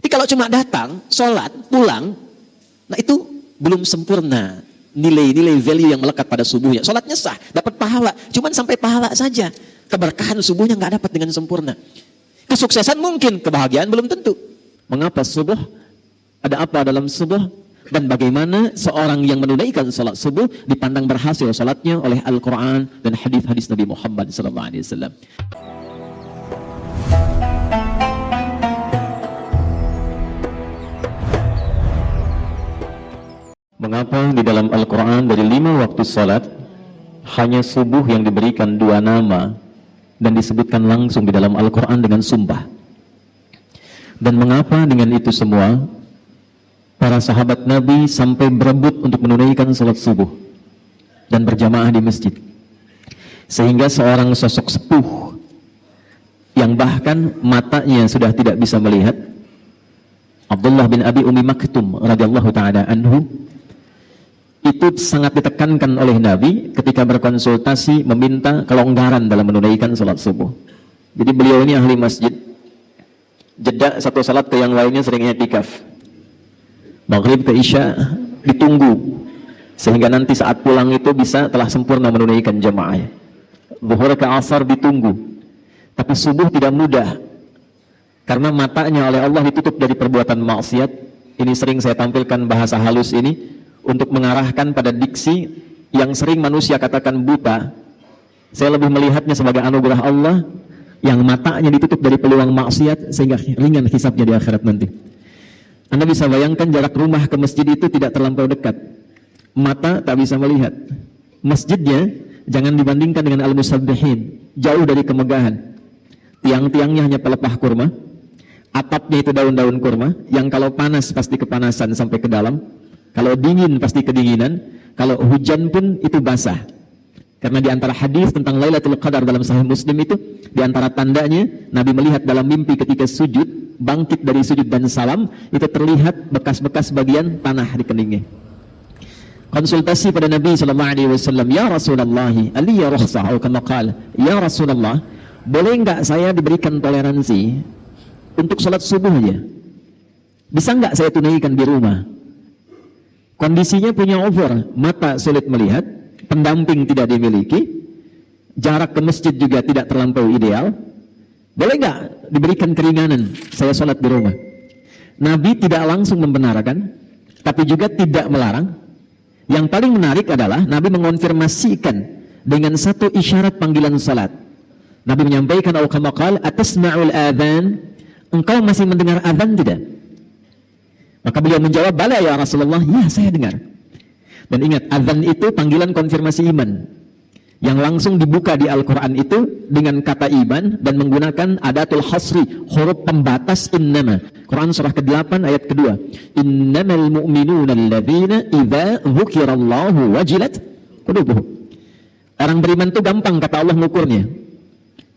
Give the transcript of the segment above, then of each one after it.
Jadi kalau cuma datang, sholat, pulang, nah itu belum sempurna nilai-nilai value yang melekat pada subuhnya. Sholatnya sah, dapat pahala, cuman sampai pahala saja. Keberkahan subuhnya nggak dapat dengan sempurna. Kesuksesan mungkin, kebahagiaan belum tentu. Mengapa subuh? Ada apa dalam subuh? Dan bagaimana seorang yang menunaikan salat subuh dipandang berhasil salatnya oleh Al-Quran dan hadis-hadis Nabi Muhammad SAW. Mengapa di dalam Al-Quran dari 5 waktu salat hanya subuh yang diberikan 2 nama dan disebutkan langsung di dalam Al-Quran dengan sumpah? Dan mengapa dengan itu semua para sahabat Nabi sampai berebut untuk menunaikan salat subuh dan berjamaah di masjid, sehingga seorang sosok sepuh yang bahkan matanya sudah tidak bisa melihat, Abdullah bin Abi Umi Maktum radhiyallahu ta'ala anhu, itu sangat ditekankan oleh Nabi ketika berkonsultasi meminta kelonggaran dalam menunaikan salat subuh. Jadi beliau ini ahli masjid, jeda satu salat ke yang lainnya sering i'tikaf. Maghrib ke Isya ditunggu sehingga nanti saat pulang itu bisa telah sempurna menunaikan jamaah. Zuhur ke Asar ditunggu. Tapi subuh tidak mudah karena matanya oleh Allah ditutup dari perbuatan maksiat. Ini sering saya tampilkan bahasa halus ini untuk mengarahkan pada diksi yang sering manusia katakan buta. Saya lebih melihatnya sebagai anugerah Allah yang matanya ditutup dari peluang maksiat sehingga ringan hisabnya di akhirat nanti. Anda bisa bayangkan jarak rumah ke masjid itu tidak terlampau dekat. Mata tak bisa melihat. Masjidnya jangan dibandingkan dengan Al-Musabbihin, jauh dari kemegahan. Tiang-tiangnya hanya pelepah kurma, atapnya itu daun-daun kurma, yang kalau panas pasti kepanasan sampai ke dalam, kalau dingin pasti kedinginan, kalau hujan pun itu basah. Karena di antara hadis tentang Lailatul Qadar dalam Sahih Muslim itu, di antara tandanya Nabi melihat dalam mimpi ketika sujud, bangkit dari sujud dan salam, itu terlihat bekas-bekas bagian tanah di keningnya. Konsultasi pada Nabi SAW, ya Rasulullah, aliyya rukhsah, atau kama qala, ya Rasulullah, boleh enggak saya diberikan toleransi untuk salat subuh aja? Bisa enggak saya tunaikan di rumah? Kondisinya punya over, mata sulit melihat, pendamping tidak dimiliki, jarak ke masjid juga tidak terlampau ideal. Boleh nggak diberikan keringanan saya sholat di rumah? Nabi tidak langsung membenarkan, tapi juga tidak melarang. Yang paling menarik adalah Nabi mengonfirmasikan dengan satu isyarat panggilan salat. Nabi menyampaikan, "Au kama qala, atasma'ul adzan?" Engkau masih mendengar azan tidak? Maka beliau menjawab, "Bala ya Rasulullah, ya saya dengar." Dan ingat, azan itu panggilan konfirmasi iman yang langsung dibuka di Al-Quran itu dengan kata iman dan menggunakan adatul hasri, huruf pembatas innama. Quran surah ke-8 ayat kedua. Innamal mu'minuna alladzina idza dzukirallahu wajilat qulubuhum. Orang beriman itu gampang kata Allah mengukurnya.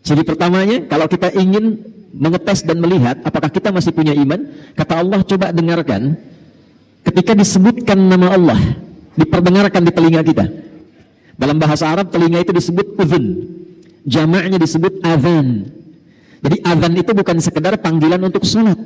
Ciri pertamanya, kalau kita ingin mengetes dan melihat apakah kita masih punya iman, kata Allah, coba dengarkan ketika disebutkan nama Allah, diperdengarkan di telinga kita. Dalam bahasa Arab telinga itu disebut udhun, jamaknya disebut adhan. Jadi adhan itu bukan sekedar panggilan untuk sholat,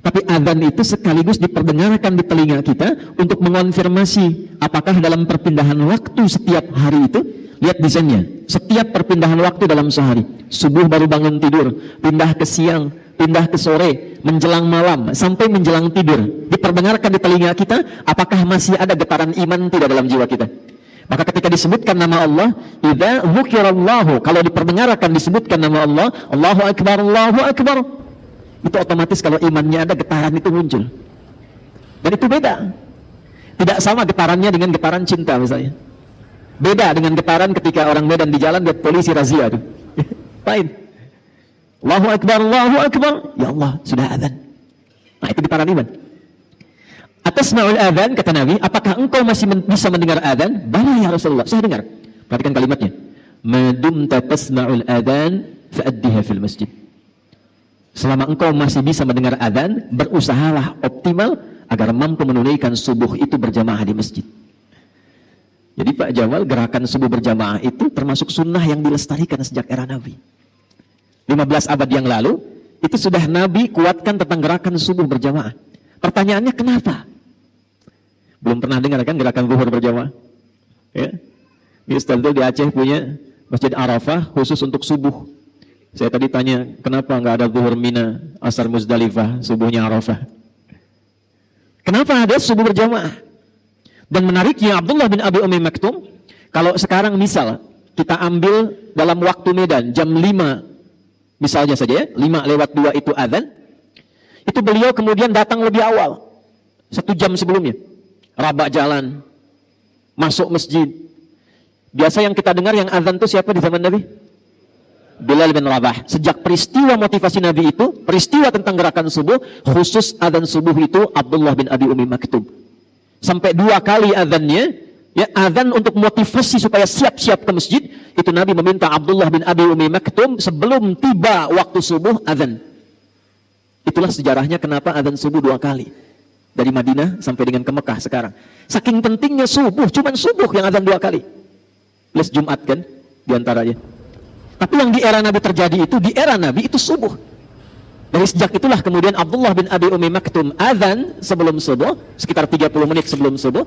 tapi adhan itu sekaligus diperdengarkan di telinga kita untuk mengonfirmasi apakah dalam perpindahan waktu setiap hari itu. Lihat desainnya, setiap perpindahan waktu dalam sehari, subuh baru bangun tidur, pindah ke siang, pindah ke sore, menjelang malam, sampai menjelang tidur, diperdengarkan di telinga kita apakah masih ada getaran iman tidak dalam jiwa kita. Maka ketika disebutkan nama Allah, idza dzukirallahu, kalau diperdengarkan disebutkan nama Allah, Allahu Akbar, Allahu Akbar, itu otomatis kalau imannya ada getaran itu muncul. Dan itu beda. Tidak sama getarannya dengan getaran cinta misalnya. Beda dengan getaran ketika orang Medan di jalan lihat polisi razia itu. Lain. Allahu Akbar, Allahu Akbar, ya Allah, sudah azan. Nah, itu getaran iman. Atasma'ul adzan, kata Nabi, apakah engkau masih bisa mendengar adzan? Bala ya Rasulullah, saya dengar. Perhatikan kalimatnya. Madumta tasma'ul adzan fa'addiha fil masjid. Selama engkau masih bisa mendengar adzan, berusahalah optimal agar mampu menunaikan subuh itu berjamaah di masjid. Jadi Pak Jamal, gerakan subuh berjamaah itu termasuk sunnah yang dilestarikan sejak era Nabi. 15 abad yang lalu, Itu sudah Nabi kuatkan tentang gerakan subuh berjamaah. Pertanyaannya kenapa? Belum pernah dengar kan gerakan zuhur berjamaah? Ya. Di Ustaz di Aceh punya Masjid Arafah khusus untuk subuh. Saya tadi tanya, kenapa nggak ada zuhur Mina, asar Muzdalifah, subuhnya Arafah? Kenapa ada subuh berjamaah? Dan menariknya Abdullah bin Abi Umi Maktum, kalau sekarang misal kita ambil dalam waktu Medan jam 5, misalnya saja ya, 5:02 itu azan, itu beliau kemudian datang lebih awal, 1 jam sebelumnya, rabak jalan, masuk masjid. Biasa yang kita dengar yang azan itu siapa di zaman Nabi? Bilal bin Rabah. Sejak peristiwa motivasi Nabi itu, peristiwa tentang gerakan subuh, khusus azan subuh itu Abdullah bin Abi Umi Maktum. Sampai 2 kali azannya, ya, azan untuk motivasi supaya siap-siap ke masjid, itu Nabi meminta Abdullah bin Abi Umi Maktum sebelum tiba waktu subuh azan. Itulah sejarahnya kenapa azan subuh 2 kali. Dari Madinah sampai dengan ke Mekah sekarang. Saking pentingnya subuh, cuman subuh yang azan 2 kali. Plus Jumat kan, diantaranya. Tapi yang di era Nabi terjadi itu, di era Nabi itu subuh. Dari sejak itulah kemudian Abdullah bin Abi Umi Maktum azan sebelum subuh, sekitar 30 menit sebelum subuh.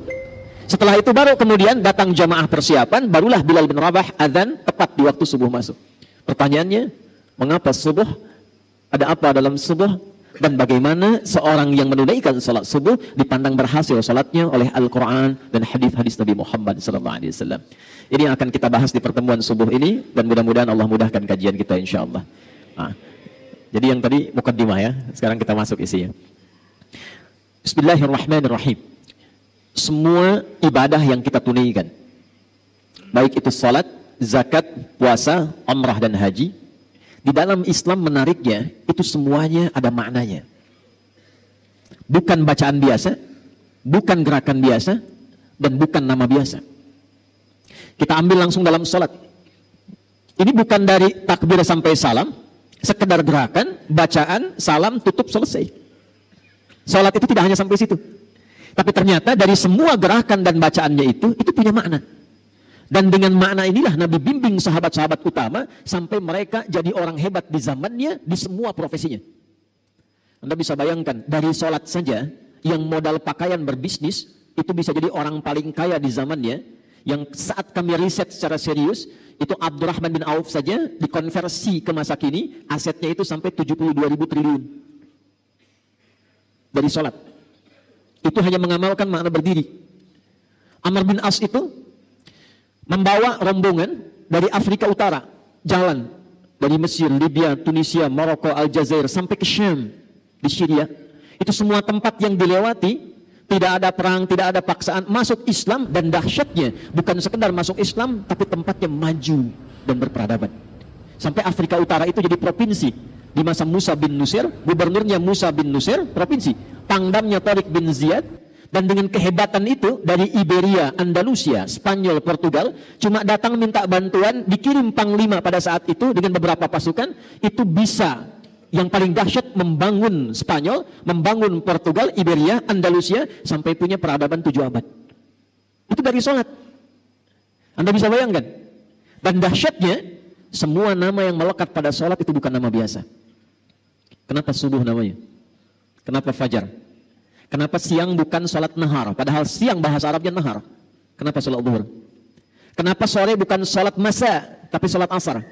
Setelah itu baru kemudian datang jamaah persiapan, barulah Bilal bin Rabah azan tepat di waktu subuh masuk. Pertanyaannya, mengapa subuh? Ada apa dalam subuh? Dan bagaimana seorang yang menunaikan salat subuh dipandang berhasil salatnya oleh Al-Quran dan hadis-hadis Nabi Muhammad SAW. Ini yang akan kita bahas di pertemuan subuh ini, dan mudah-mudahan Allah mudahkan kajian kita insyaAllah. Jadi yang tadi mukaddimah ya, sekarang kita masuk isinya. Bismillahirrahmanirrahim. Semua ibadah yang kita tunaikan, baik itu salat, zakat, puasa, umrah dan haji, di dalam Islam menariknya, itu semuanya ada maknanya. Bukan bacaan biasa, bukan gerakan biasa, dan bukan nama biasa. Kita ambil langsung dalam salat. Ini bukan dari takbir sampai salam, sekedar gerakan, bacaan, salam, tutup, selesai. Salat itu tidak hanya sampai situ. Tapi ternyata dari semua gerakan dan bacaannya itu punya makna. Dan dengan makna inilah Nabi bimbing sahabat-sahabat utama sampai mereka jadi orang hebat di zamannya, di semua profesinya. Anda bisa bayangkan, dari sholat saja, yang modal pakaian berbisnis, itu bisa jadi orang paling kaya di zamannya, yang saat kami riset secara serius, itu Abdurrahman bin Auf saja, dikonversi ke masa kini, asetnya itu sampai 72.000 triliun. Dari sholat. Itu hanya mengamalkan makna berdiri. Amr bin As itu membawa rombongan dari Afrika Utara, jalan dari Mesir, Libya, Tunisia, Maroko, Aljazair sampai ke Syam di Syria. Itu semua tempat yang dilewati, tidak ada perang, tidak ada paksaan, masuk Islam, dan dahsyatnya bukan sekedar masuk Islam, tapi tempatnya maju dan berperadaban. Sampai Afrika Utara itu jadi provinsi di masa Musa bin Nusir, gubernurnya Musa bin Nusir, provinsi, pangdamnya Tariq bin Ziyad. Dan dengan kehebatan itu, dari Iberia, Andalusia, Spanyol, Portugal, cuma datang minta bantuan, dikirim panglima pada saat itu dengan beberapa pasukan, itu bisa yang paling dahsyat membangun Spanyol, membangun Portugal, Iberia, Andalusia, sampai punya peradaban 7 abad. Itu dari sholat. Anda bisa bayangkan. Dan dahsyatnya, semua nama yang melekat pada sholat itu bukan nama biasa. Kenapa subuh namanya? Kenapa fajar? Kenapa siang bukan salat nahar? Padahal siang bahasa Arabnya nahar. Kenapa salat zuhur? Kenapa sore bukan salat masa, tapi salat asar?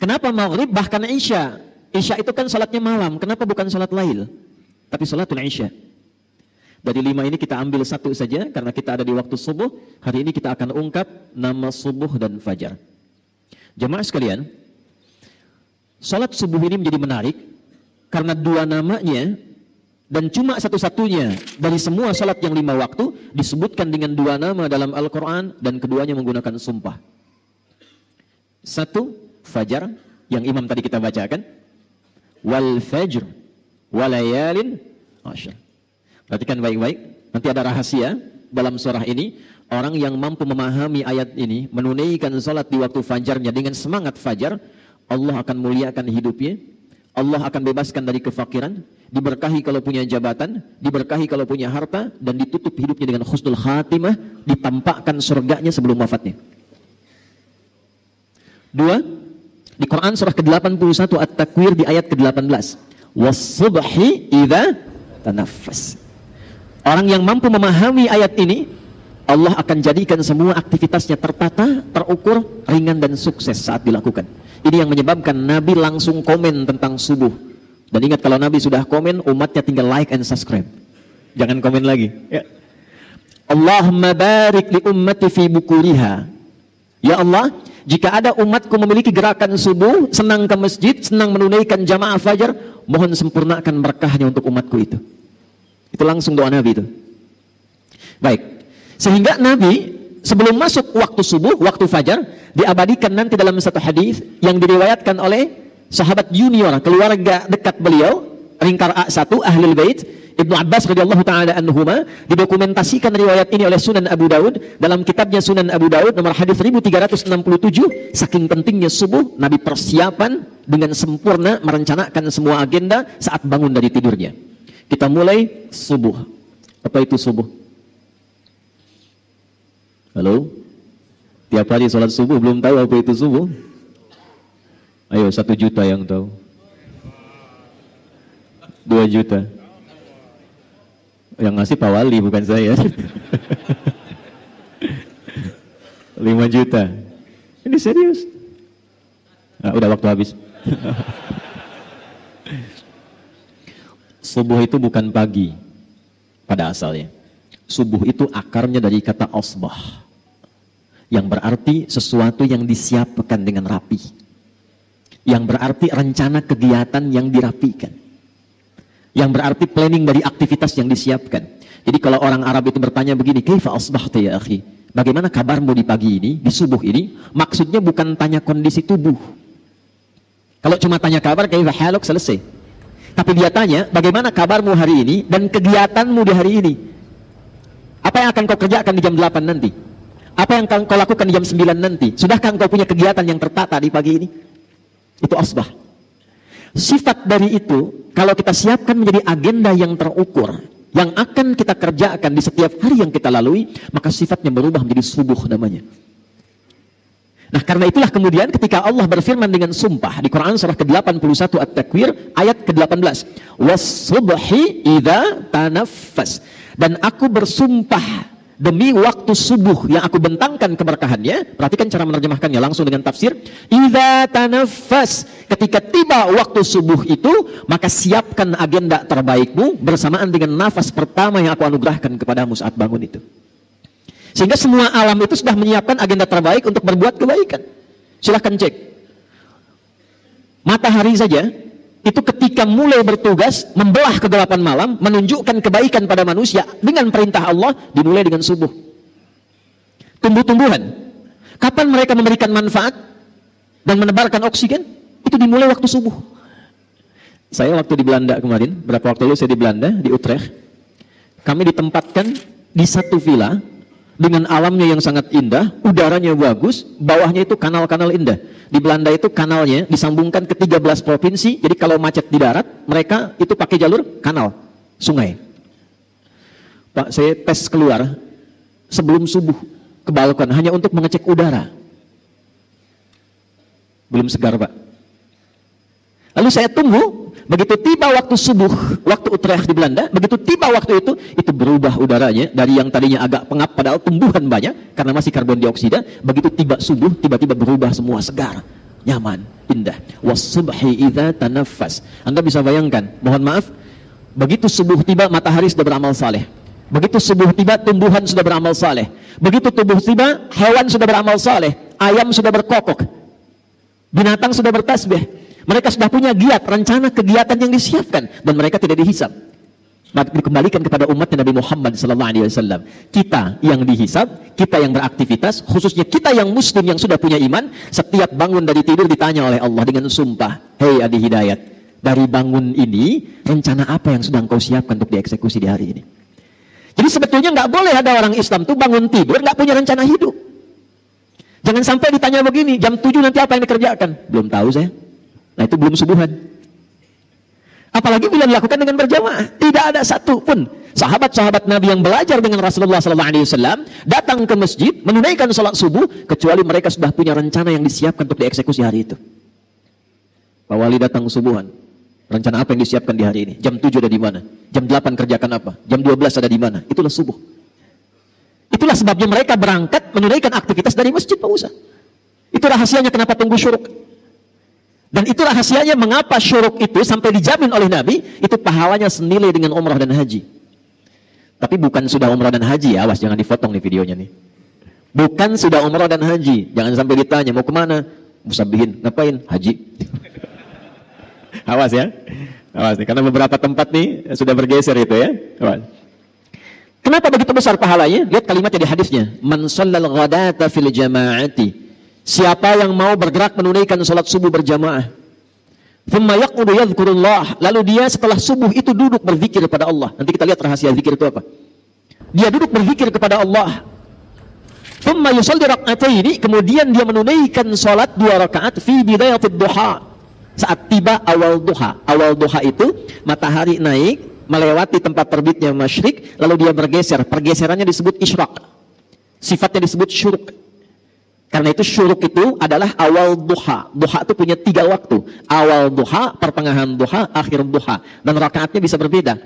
Kenapa maghrib bahkan isya? Isya itu kan salatnya malam. Kenapa bukan salat lail, tapi salatul isya? Dari 5 ini kita ambil 1 saja, karena kita ada di waktu subuh. Hari ini kita akan ungkap nama subuh dan fajar. Jemaah sekalian, salat subuh ini menjadi menarik karena 2 namanya, dan cuma satu-satunya dari semua salat yang 5 waktu disebutkan dengan 2 nama dalam Al-Quran, dan keduanya menggunakan sumpah. 1, fajar, yang imam tadi kita bacakan, wal fajr walayalin ashr. Perhatikan baik-baik, nanti ada rahasia dalam surah ini. Orang yang mampu memahami ayat ini, menunaikan salat di waktu fajarnya dengan semangat fajar, Allah akan muliakan hidupnya, Allah akan bebaskan dari kefakiran, diberkahi kalau punya jabatan, diberkahi kalau punya harta, dan ditutup hidupnya dengan husnul khatimah, ditampakkan surganya sebelum wafatnya. 2, Di Quran surah ke-81 At-Takwir di ayat ke-18. Was-subhi idza tanaffas. Orang yang mampu memahami ayat ini, Allah akan jadikan semua aktivitasnya tertata, terukur, ringan dan sukses saat dilakukan. Ini yang menyebabkan Nabi langsung komen tentang subuh. Dan ingat, kalau Nabi sudah komen, umatnya tinggal like and subscribe. Jangan komen lagi. Ya. Allahumma barik li ummati fi bukuriha. Ya Allah, jika ada umatku memiliki gerakan subuh, senang ke masjid, senang menunaikan jamaah fajar, mohon sempurnakan berkahnya untuk umatku itu. Itu langsung doa Nabi itu. Baik. Sehingga Nabi sebelum masuk waktu subuh, waktu fajar, diabadikan nanti dalam satu hadis yang diriwayatkan oleh sahabat junior, keluarga dekat beliau, ringkar A1, Ahlul Bait, Ibnu Abbas radhiyallahu taala anhuma, didokumentasikan riwayat ini oleh Sunan Abu Daud dalam kitabnya Sunan Abu Daud nomor hadis 1367. Saking pentingnya subuh, Nabi persiapan dengan sempurna merencanakan semua agenda saat bangun dari tidurnya. Kita mulai subuh. Apa itu subuh? Halo? Tiap hari sholat subuh belum tahu apa itu subuh? Ayo 1 juta yang tahu. 2 juta. Yang ngasih Pak Wali bukan saya. 5 juta. Ini serius. Nah, udah waktu habis. Subuh itu bukan pagi pada asalnya. Subuh itu akarnya dari kata asbah, yang berarti sesuatu yang disiapkan dengan rapi, yang berarti rencana kegiatan yang dirapikan, yang berarti planning dari aktivitas yang disiapkan. Jadi kalau orang Arab itu bertanya begini, kaifa asbahta ya akhi? Bagaimana kabarmu di pagi ini, di subuh ini? Maksudnya bukan tanya kondisi tubuh. Kalau cuma tanya kabar, kaifa haluk, selesai. Tapi dia tanya, bagaimana kabarmu hari ini dan kegiatanmu di hari ini? Apa yang akan kau kerjakan di jam 8 nanti? Apa yang kau lakukan di jam 9 nanti? Sudahkah engkau punya kegiatan yang tertata di pagi ini? Itu asbah. Sifat dari itu, kalau kita siapkan menjadi agenda yang terukur, yang akan kita kerjakan di setiap hari yang kita lalui, maka sifatnya berubah menjadi subuh namanya. Nah, karena itulah kemudian ketika Allah berfirman dengan sumpah di Quran surah ke-81 At-Takwir ayat ke-18, was-subhi idza tanaffas, dan aku bersumpah demi waktu subuh yang aku bentangkan keberkahannya. Perhatikan cara menerjemahkannya langsung dengan tafsir. Idza tanaffas, ketika tiba waktu subuh itu, maka siapkan agenda terbaikmu bersamaan dengan nafas pertama yang aku anugerahkan kepadamu saat bangun itu. Sehingga semua alam itu sudah menyiapkan agenda terbaik untuk berbuat kebaikan. Silahkan cek. Matahari saja, itu ketika mulai bertugas, membelah kegelapan malam, menunjukkan kebaikan pada manusia dengan perintah Allah, dimulai dengan subuh. Tumbuh-tumbuhan, kapan mereka memberikan manfaat dan menebarkan oksigen? Itu dimulai waktu subuh. Saya waktu di Belanda kemarin, berapa waktu lalu saya di Belanda, di Utrecht, kami ditempatkan di satu villa, dengan alamnya yang sangat indah, udaranya bagus, bawahnya itu kanal-kanal indah. Di Belanda itu kanalnya disambungkan ke 13 provinsi, jadi kalau macet di darat, mereka itu pakai jalur kanal, sungai. Pak, saya tes keluar sebelum subuh ke balkon, hanya untuk mengecek udara. Belum segar, Pak. Lalu saya tunggu, begitu tiba waktu subuh, waktu Utrecht di Belanda, begitu tiba waktu itu berubah udaranya dari yang tadinya agak pengap, padahal tumbuhan banyak karena masih karbon dioksida. Begitu tiba subuh, tiba-tiba berubah semua, segar, nyaman, indah. Was-subhi idza tanaffas. Anda bisa bayangkan, mohon maaf, begitu subuh tiba, matahari sudah beramal saleh. Begitu subuh tiba, tumbuhan sudah beramal saleh. Begitu subuh tiba, hewan sudah beramal saleh, ayam sudah berkokok, binatang sudah bertasbih. Mereka sudah punya giat, rencana kegiatan yang disiapkan, dan mereka tidak dihisab. Dikembalikan kepada umatnya Nabi Muhammad SAW. Kita yang dihisab, kita yang beraktivitas, khususnya kita yang muslim yang sudah punya iman, setiap bangun dari tidur ditanya oleh Allah dengan sumpah, hei Adi Hidayat, dari bangun ini, rencana apa yang sudah engkau siapkan untuk dieksekusi di hari ini? Jadi sebetulnya nggak boleh ada orang Islam tuh bangun tidur nggak punya rencana hidup. Jangan sampai ditanya begini, jam 7 nanti apa yang dikerjakan? Belum tahu saya. Nah, itu belum subuhan. Apalagi bila dilakukan dengan berjamaah. Tidak ada satu pun sahabat-sahabat Nabi yang belajar dengan Rasulullah SAW datang ke masjid menunaikan salat subuh kecuali mereka sudah punya rencana yang disiapkan untuk dieksekusi hari itu. Pak Wali datang subuhan. Rencana apa yang disiapkan di hari ini? Jam 7 ada di mana? Jam 8 kerjakan apa? Jam 12 ada di mana? Itulah subuh. Itulah sebabnya mereka berangkat menunaikan aktivitas dari masjid, Pak Ustaz. Itu rahasianya kenapa tunggu syuruk. Dan itu rahasianya mengapa syuruk itu sampai dijamin oleh Nabi, itu pahalanya senilai dengan umrah dan haji. Tapi bukan sudah umrah dan haji, awas jangan dipotong nih videonya nih. Bukan sudah umrah dan haji, jangan sampai ditanya mau kemana? Musabihin, ngapain? Haji. Awas ya, awas nih, karena beberapa tempat nih sudah bergeser itu ya. Awas. Kenapa begitu besar pahalanya? Lihat kalimatnya di hadisnya. Man shallal ghadata fil jama'ati. Siapa yang mau bergerak menunaikan salat subuh berjamaah. Thumma yaqudu yadhkurullah. Lalu dia setelah subuh itu duduk berzikir kepada Allah. Nanti kita lihat rahasia zikir itu apa. Dia duduk berzikir kepada Allah. Thumma yusalli rak'ataini. Kemudian dia menunaikan salat 2 rakaat fi bidayatid duha. Saat tiba awal duha. Awal duha itu matahari naik melewati tempat terbitnya masyrik, lalu dia bergeser. Pergeserannya disebut isyraq. Sifatnya disebut syuruk. Karena itu syuruk itu adalah awal duha. Duha itu punya 3 waktu. Awal duha, pertengahan duha, akhir duha. Dan rakaatnya bisa berbeda.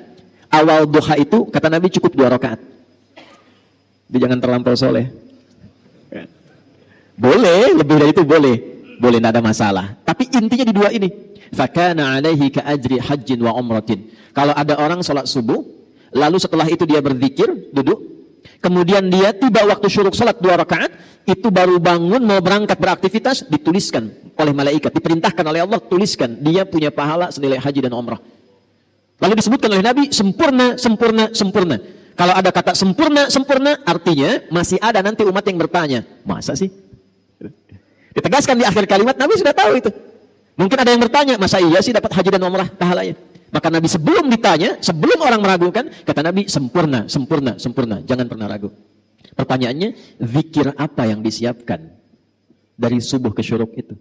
Awal duha itu, kata Nabi, cukup 2 rakaat. Jadi jangan terlampau soleh. Boleh, lebih dari itu boleh. Boleh, tidak ada masalah. Tapi intinya di 2 ini. Fakana alaihi ka ajri hajjin wa umratin. Kalau ada orang sholat subuh, lalu setelah itu dia berzikir, duduk, kemudian dia tiba waktu syuruk sholat 2 rakaat, itu baru bangun mau berangkat beraktivitas, dituliskan oleh malaikat, diperintahkan oleh Allah, tuliskan, dia punya pahala senilai haji dan umrah. Lalu disebutkan oleh Nabi, sempurna, sempurna, sempurna. Kalau ada kata sempurna, sempurna, artinya masih ada nanti umat yang bertanya, masa sih? Ditegaskan di akhir kalimat, Nabi sudah tahu itu. Mungkin ada yang bertanya, masa iya sih dapat haji dan umrah pahalanya? Maka Nabi sebelum ditanya, sebelum orang meragukan, kata Nabi, sempurna, sempurna, sempurna. Jangan pernah ragu. Pertanyaannya, zikir apa yang disiapkan dari subuh ke syuruk itu?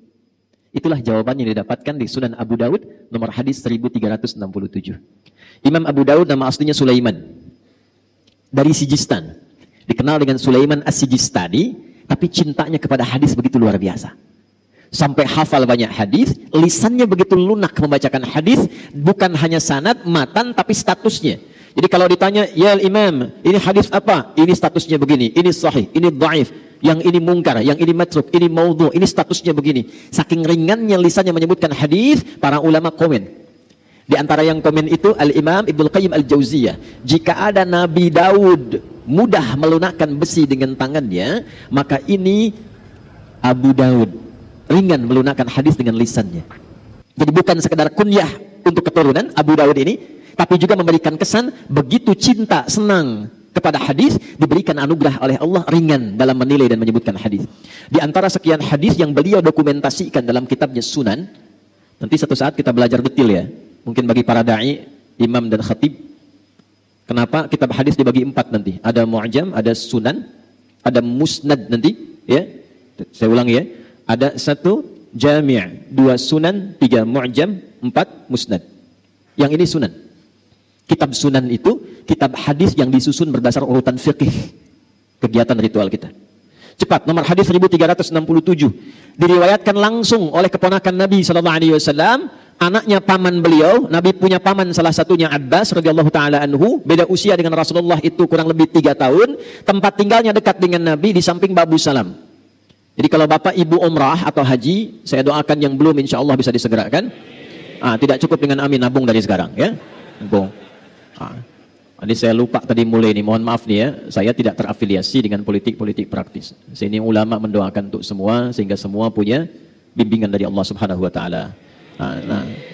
Itulah jawabannya yang didapatkan di Sunan Abu Daud, nomor hadis 1367. Imam Abu Daud nama aslinya Sulaiman. Dari Sijistan. Dikenal dengan Sulaiman As-Sijistani, tapi cintanya kepada hadis begitu luar biasa. Sampai hafal banyak hadis, lisannya begitu lunak membacakan hadis, bukan hanya sanad, matan, tapi statusnya. Jadi kalau ditanya, ya Imam, ini hadis apa? Ini statusnya begini, ini sahih, ini dhaif, yang ini mungkar, yang ini matruk, ini maudhu, ini statusnya begini. Saking ringannya lisannya menyebutkan hadis, para ulama komen. Di antara yang komen itu Al-Imam Ibnu Qayyim Al-Jauziyah. Jika ada Nabi Daud mudah melunakkan besi dengan tangannya, maka ini Abu Daud ringan melunakkan hadis dengan lisannya. Jadi bukan sekedar kunyah untuk keturunan Abu Daud ini, tapi juga memberikan kesan begitu cinta, senang kepada hadis, diberikan anugerah oleh Allah ringan dalam menilai dan menyebutkan hadis. Di antara sekian hadis yang beliau dokumentasikan dalam kitabnya Sunan, nanti satu saat kita belajar detail ya. Mungkin bagi para dai, imam dan khatib, kenapa kitab hadis dibagi 4 nanti? Ada mu'jam, ada sunan, ada musnad nanti, ya. Saya ulang ya. Ada 1 jami', 2 sunan, 3 mu'jam, 4 musnad. Yang ini sunan. Kitab sunan itu kitab hadis yang disusun berdasar urutan fikih kegiatan ritual kita. Cepat, nomor hadis 1367. Diriwayatkan langsung oleh keponakan Nabi SAW, anaknya paman beliau. Nabi punya paman, salah satunya Abbas radhiyallahu taala anhu, beda usia dengan Rasulullah itu kurang lebih 3 tahun. Tempat tinggalnya dekat dengan Nabi di samping Babu Salam. Jadi kalau bapak ibu umrah atau haji, saya doakan yang belum insya Allah bisa disegerakan. Tidak cukup dengan amin, nabung dari sekarang ya. Nabung. Jadi saya lupa tadi mulai ini, mohon maaf nih ya. Saya tidak terafiliasi dengan politik-politik praktis. Sini ulama mendoakan untuk semua sehingga semua punya bimbingan dari Allah Subhanahu wa taala.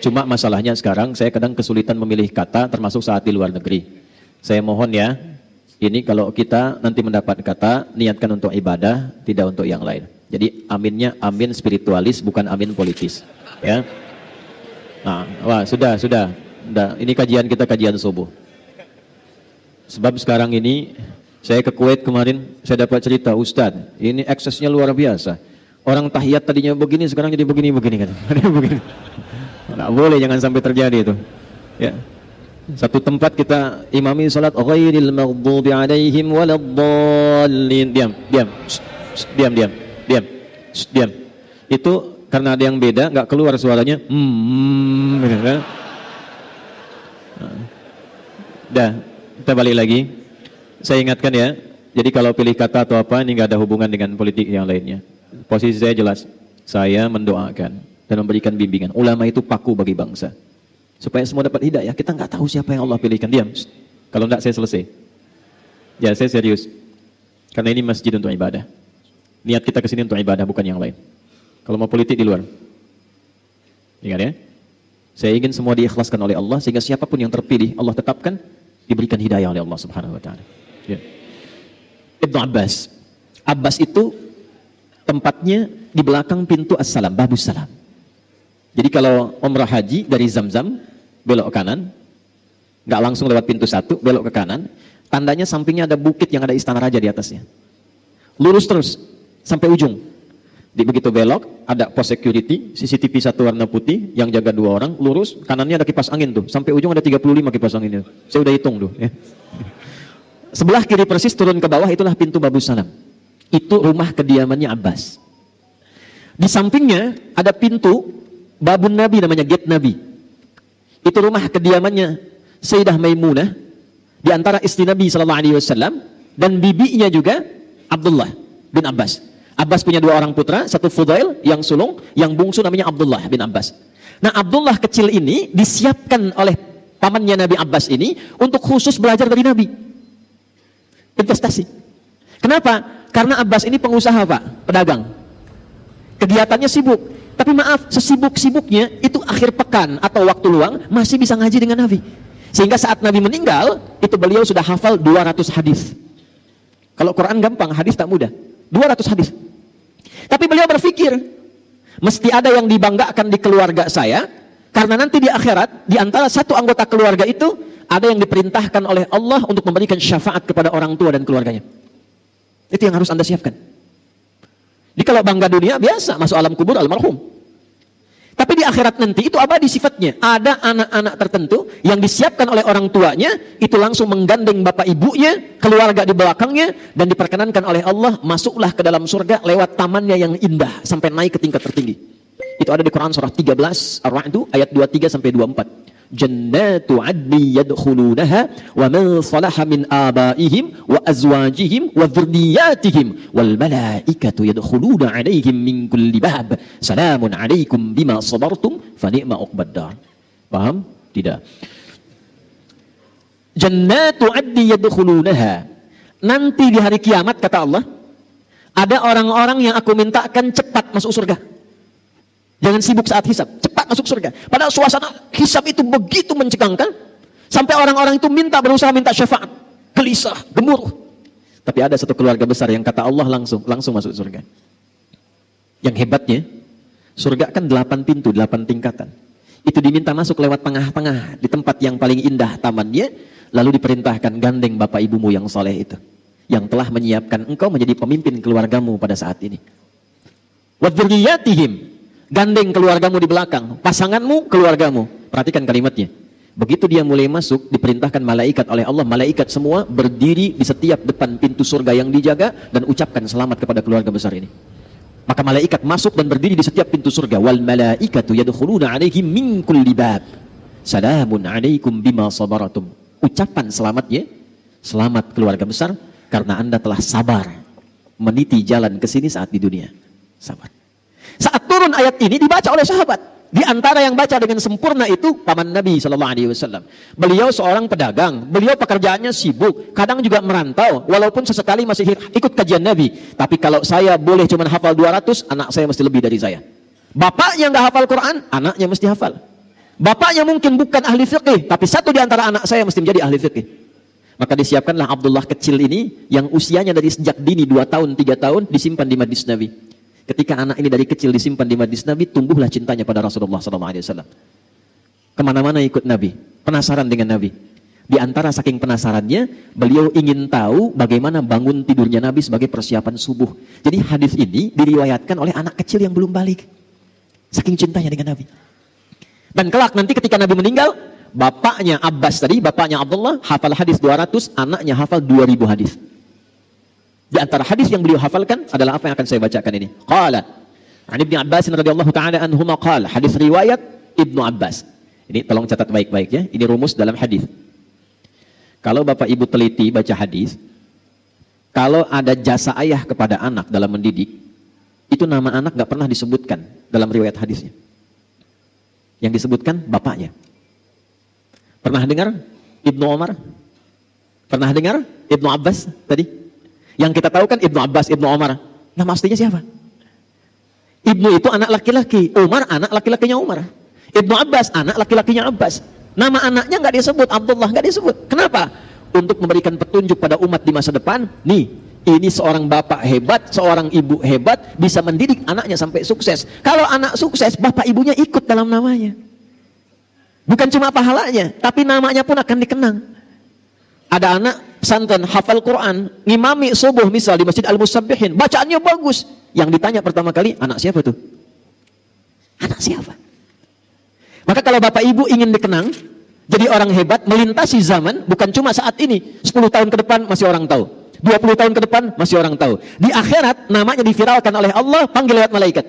Cuma masalahnya sekarang saya kadang kesulitan memilih kata termasuk saat di luar negeri. Saya mohon ya, ini kalau kita nanti mendapat kata, niatkan untuk ibadah, tidak untuk yang lain. Jadi aminnya amin spiritualis, bukan amin politis. Ya. Sudah. Ini kajian kita, kajian subuh. Sebab sekarang ini, saya ke Kuwait kemarin, saya dapat cerita, Ustadz, ini eksesnya luar biasa. Orang tahiyat tadinya begini, sekarang jadi begini kan. Nggak boleh, jangan sampai terjadi itu. Ya. Satu tempat kita imami salat ghairil maghdubi alaihim waladdallin. Diam. Itu Karena ada yang beda, nggak keluar suaranya. Gitu kan? Dah, kita balik lagi. Saya ingatkan ya. Jadi kalau pilih kata atau apa, ini nggak ada hubungan dengan politik yang lainnya. Posisi saya jelas. Saya mendoakan dan memberikan bimbingan. Ulama itu paku bagi bangsa. Supaya semua dapat hidayah. Kita nggak tahu siapa yang Allah pilihkan. Diam. Kalau enggak saya selesai. Ya, saya serius. Karena ini masjid untuk ibadah. Niat kita kesini untuk ibadah, bukan yang lain. Kalau mau politik di luar. Ingat ya. Saya ingin semua diikhlaskan oleh Allah, sehingga siapapun yang terpilih, Allah tetapkan, diberikan hidayah oleh Allah subhanahu wa ta'ala. Ya. Ibnu Abbas. Abbas itu tempatnya di belakang pintu As-Salam, Babus Salam. Jadi kalau umrah haji dari Zamzam, belok ke kanan, nggak langsung lewat pintu 1, belok ke kanan, tandanya sampingnya ada bukit yang ada istana raja di atasnya. Lurus terus, sampai ujung. Di begitu belok, ada pos security, CCTV 1 warna putih, yang jaga 2 orang, lurus, kanannya ada kipas angin tuh, sampai ujung ada 35 kipas anginnya. Saya udah hitung tuh. Ya. Sebelah kiri persis turun ke bawah, itulah pintu Babus Salam. Itu rumah kediamannya Abbas. Di sampingnya ada pintu Babun Nabi, namanya Gate Nabi. Itu rumah kediamannya Sayyidah Maimunah, di antara istri Nabi SAW, dan bibinya juga Abdullah bin Abbas. Abbas punya 2 orang putra, satu Fudail yang sulung, yang bungsu namanya Abdullah bin Abbas. Nah, Abdullah kecil ini disiapkan oleh pamannya Nabi Abbas ini untuk khusus belajar dari Nabi. Investasi. Kenapa? Karena Abbas ini pengusaha, Pak, pedagang. Kegiatannya sibuk. Tapi maaf, sesibuk-sibuknya itu akhir pekan atau waktu luang masih bisa ngaji dengan Nabi. Sehingga saat Nabi meninggal, itu beliau sudah hafal 200 hadis. Kalau Quran gampang, hadis tak mudah. 200 hadis. Tapi beliau berpikir, mesti ada yang dibanggakan di keluarga saya, karena nanti di akhirat, di antara satu anggota keluarga itu, ada yang diperintahkan oleh Allah untuk memberikan syafaat kepada orang tua dan keluarganya. Itu yang harus Anda siapkan. Jadi kalau bangga dunia, biasa, masuk alam kubur, almarhum. Tapi di akhirat nanti itu abadi sifatnya. Ada anak-anak tertentu yang disiapkan oleh orang tuanya, itu langsung menggandeng bapak ibunya, keluarga di belakangnya, dan diperkenankan oleh Allah, masuklah ke dalam surga lewat tamannya yang indah, sampai naik ke tingkat tertinggi. Itu ada di Quran surah 13, Ar-Ra'd, ayat 23-24. Jannatu adni yadkhulunaha wa man salaha min abaihim wa azwajihim wa dhurriyyatihim wal malaikatu yadkhuluna alaihim min kulli bab salamun alaikum bima sabartum fa ni'ma uqbaddar. Paham? Tidak. Jannatu adni yadkhulunaha. Nanti di hari kiamat kata Allah, ada orang-orang yang aku mintakan cepat masuk surga. Jangan sibuk saat hisab, cepat masuk surga. Padahal suasana hisab itu begitu mencegangkan, sampai orang-orang itu berusaha minta syafaat, gelisah, gemuruh. Tapi ada satu keluarga besar yang kata Allah langsung masuk surga. Yang hebatnya, surga kan 8 pintu, 8 tingkatan. Itu diminta masuk lewat tengah-tengah, di tempat yang paling indah tamannya, lalu diperintahkan gandeng bapak ibumu yang soleh itu, yang telah menyiapkan engkau menjadi pemimpin keluargamu pada saat ini. Wa dzurriyyatihim, gandeng keluargamu di belakang, pasanganmu, keluargamu. Perhatikan kalimatnya. Begitu dia mulai masuk, diperintahkan malaikat oleh Allah, malaikat semua berdiri di setiap depan pintu surga yang dijaga dan ucapkan selamat kepada keluarga besar ini. Maka malaikat masuk dan berdiri di setiap pintu surga. Wal malaikatu yadkhuluna alaihim min kulli bab. Salamun alaikum bima sabaratum. Ucapan selamatnya, selamat keluarga besar karena Anda telah sabar meniti jalan ke sini saat di dunia. Sabar. Saat turun ayat ini dibaca oleh sahabat. Di antara yang baca dengan sempurna itu paman Nabi SAW. Beliau seorang pedagang. Beliau pekerjaannya sibuk. Kadang juga merantau. Walaupun sesekali masih ikut kajian Nabi. Tapi kalau saya boleh cuma hafal 200, anak saya mesti lebih dari saya. Bapaknya nggak hafal Quran, anaknya mesti hafal. Bapaknya mungkin bukan ahli fiqih, tapi satu di antara anak saya mesti menjadi ahli fiqih. Maka disiapkanlah Abdullah kecil ini yang usianya dari sejak dini 2 tahun, 3 tahun disimpan di majlis Nabi. Ketika anak ini dari kecil disimpan di majlis Nabi, tumbuhlah cintanya pada Rasulullah SAW. Kemana-mana ikut Nabi, penasaran dengan Nabi. Di antara saking penasarannya, beliau ingin tahu bagaimana bangun tidurnya Nabi sebagai persiapan subuh. Jadi hadis ini diriwayatkan oleh anak kecil yang belum balik. Saking cintanya dengan Nabi. Dan kelak nanti ketika Nabi meninggal, bapaknya Abbas tadi, bapaknya Abdullah, hafal hadis 200, anaknya hafal 2000 hadis. Di antara hadis yang beliau hafalkan adalah apa yang akan saya bacakan ini. Qala An Ibnu Abbas radhiyallahu taala anhuma qala, hadis riwayat Ibnu Abbas. Ini tolong catat baik-baik ya. Ini rumus dalam hadis. Kalau Bapak Ibu teliti baca hadis, kalau ada jasa ayah kepada anak dalam mendidik, itu nama anak nggak pernah disebutkan dalam riwayat hadisnya. Yang disebutkan bapaknya. Pernah dengar Ibnu Umar? Pernah dengar Ibnu Abbas tadi? Yang kita tahu kan Ibnu Abbas, Ibnu Umar. Nama aslinya siapa? Ibnu itu anak laki-laki, Umar anak laki-lakinya Umar. Ibnu Abbas anak laki-lakinya Abbas. Nama anaknya nggak disebut, Abdullah nggak disebut. Kenapa? Untuk memberikan petunjuk pada umat di masa depan. Nih, ini seorang bapak hebat, seorang ibu hebat, bisa mendidik anaknya sampai sukses. Kalau anak sukses, bapak ibunya ikut dalam namanya. Bukan cuma pahalanya, tapi namanya pun akan dikenang. Ada anak pesantren hafal Quran, ngimami subuh misal di Masjid Al-Musabbihin, bacaannya bagus. Yang ditanya pertama kali, anak siapa tuh? Anak siapa? Maka kalau bapak ibu ingin dikenang, jadi orang hebat, melintasi zaman, bukan cuma saat ini, 10 tahun ke depan masih orang tahu, 20 tahun ke depan masih orang tahu. Di akhirat namanya diviralkan oleh Allah, panggil lewat malaikat.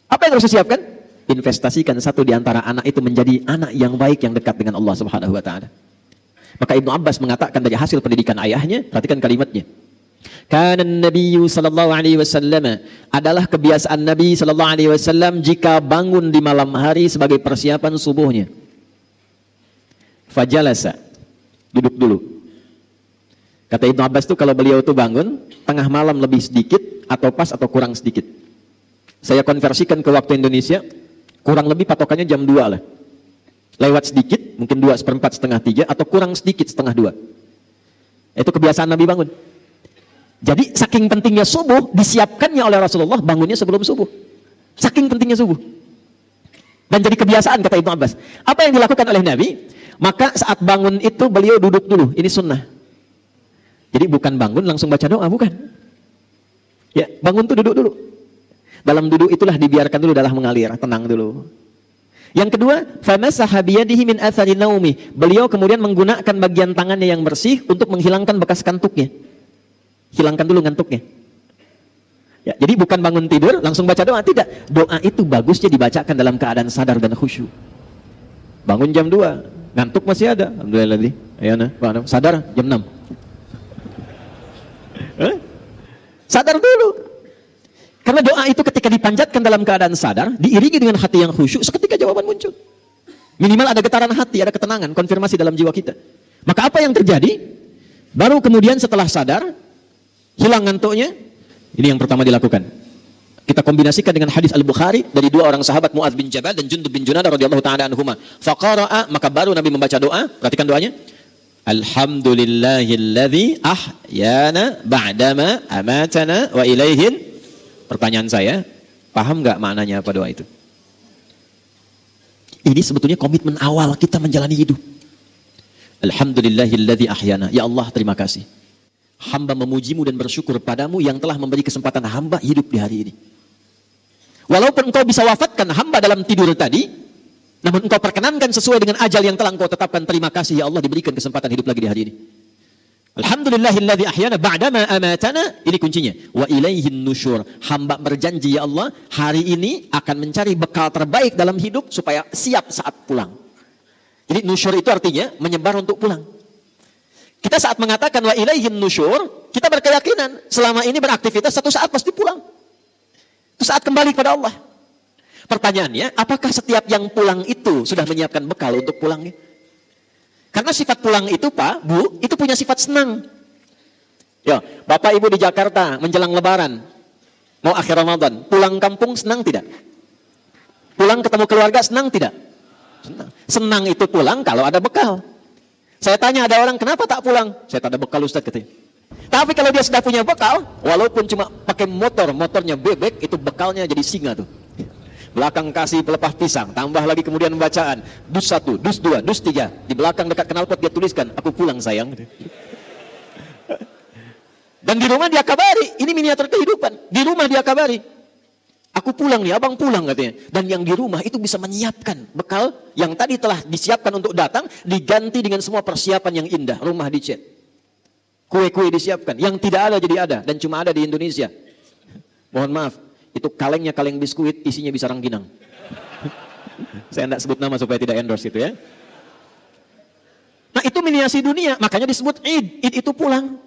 Apa yang harus disiapkan? Investasikan satu di antara anak itu menjadi anak yang baik, yang dekat dengan Allah Subhanahu wa taala. Maka Ibnu Abbas mengatakan dari hasil pendidikan ayahnya, perhatikan kalimatnya. Kana Nabi sallallahu alaihi wasallam, adalah kebiasaan Nabi sallallahu alaihi wasallam jika bangun di malam hari sebagai persiapan subuhnya. Fajalasa, duduk dulu. Kata Ibnu Abbas itu kalau beliau itu bangun tengah malam lebih sedikit atau pas atau kurang sedikit. Saya konversikan ke waktu Indonesia, kurang lebih patokannya jam 2 lah. Lewat sedikit, mungkin 2/4, setengah 3, atau kurang sedikit setengah 2. Itu kebiasaan Nabi bangun. Jadi saking pentingnya subuh, disiapkannya oleh Rasulullah bangunnya sebelum subuh. Saking pentingnya subuh. Dan jadi kebiasaan kata Ibnu Abbas. Apa yang dilakukan oleh Nabi? Maka saat bangun itu beliau duduk dulu. Ini sunnah. Jadi bukan bangun langsung baca doa, bukan. Ya, bangun tuh duduk dulu. Dalam duduk itulah dibiarkan dulu darah mengalir, tenang dulu. Yang kedua, famasaha biyadihi min athari naumi. Beliau kemudian menggunakan bagian tangannya yang bersih untuk menghilangkan bekas kantuknya. Hilangkan dulu ngantuknya. Ya, jadi bukan bangun tidur langsung baca doa, tidak. Doa itu bagusnya dibacakan dalam keadaan sadar dan khusyuk. Bangun jam 2, ngantuk masih ada. Alhamdulillah nih. Ayo nah, sadar jam 6. Sadar dulu. Karena doa itu ketika dipanjatkan dalam keadaan sadar, diiringi dengan hati yang khusyuk, seketika jawaban muncul. Minimal ada getaran hati, ada ketenangan, konfirmasi dalam jiwa kita. Maka apa yang terjadi? Baru kemudian setelah sadar, hilang ngantuknya, ini yang pertama dilakukan. Kita kombinasikan dengan hadis Al-Bukhari dari dua orang sahabat, Mu'adz bin Jabal dan Jundub bin Junadah radhiyallahu taala anhuma. Faqara'a, maka baru Nabi membaca doa. Perhatikan doanya. Alhamdulillahilladzi ahyana ba'dama amatana wa ilaihin. Pertanyaan saya, paham nggak maknanya apa doa itu? Ini sebetulnya komitmen awal kita menjalani hidup. Alhamdulillahilladzi ahyana. Ya Allah, terima kasih. Hamba memujimu dan bersyukur padamu yang telah memberi kesempatan hamba hidup di hari ini. Walaupun engkau bisa wafatkan hamba dalam tidur tadi, namun engkau perkenankan sesuai dengan ajal yang telah engkau tetapkan. Terima kasih ya Allah, diberikan kesempatan hidup lagi di hari ini. Alhamdulillahilladzi ahyana ba'dama amatana. Ini kuncinya. Wa ilaihin nusyur. Hamba berjanji ya Allah, hari ini akan mencari bekal terbaik dalam hidup supaya siap saat pulang. Jadi nusyur itu artinya menyebar untuk pulang. Kita saat mengatakan wa ilaihin nusyur, kita berkeyakinan selama ini beraktivitas, satu saat pasti pulang. Itu saat kembali kepada Allah. Pertanyaannya, apakah setiap yang pulang itu sudah menyiapkan bekal untuk pulangnya? Karena sifat pulang itu Pak, Bu, itu punya sifat senang. Ya, Bapak Ibu di Jakarta menjelang Lebaran, mau akhir Ramadan, pulang kampung senang tidak? Pulang ketemu keluarga senang tidak? Senang. Senang itu pulang kalau ada bekal. Saya tanya ada orang, kenapa tak pulang? Saya tak ada bekal Ustaz katanya. Tapi kalau dia sudah punya bekal, walaupun cuma pakai motor, motornya bebek, itu bekalnya jadi singa tuh. Belakang kasih pelepah pisang, tambah lagi kemudian bacaan dus 1, dus 2, dus 3. Di belakang dekat knalpot dia tuliskan, aku pulang sayang. Dan di rumah dia kabari, ini miniatur kehidupan. Di rumah dia kabari, aku pulang nih, abang pulang katanya. Dan yang di rumah itu bisa menyiapkan bekal yang tadi telah disiapkan untuk datang, diganti dengan semua persiapan yang indah. Rumah dicat, kue-kue disiapkan, yang tidak ada jadi ada dan cuma ada di Indonesia. Mohon maaf, Itu kalengnya kaleng biskuit, isinya bisa rangginang. Saya tidak sebut nama supaya tidak endorse itu ya. Nah itu miniasi dunia, makanya disebut Id. Id itu pulang.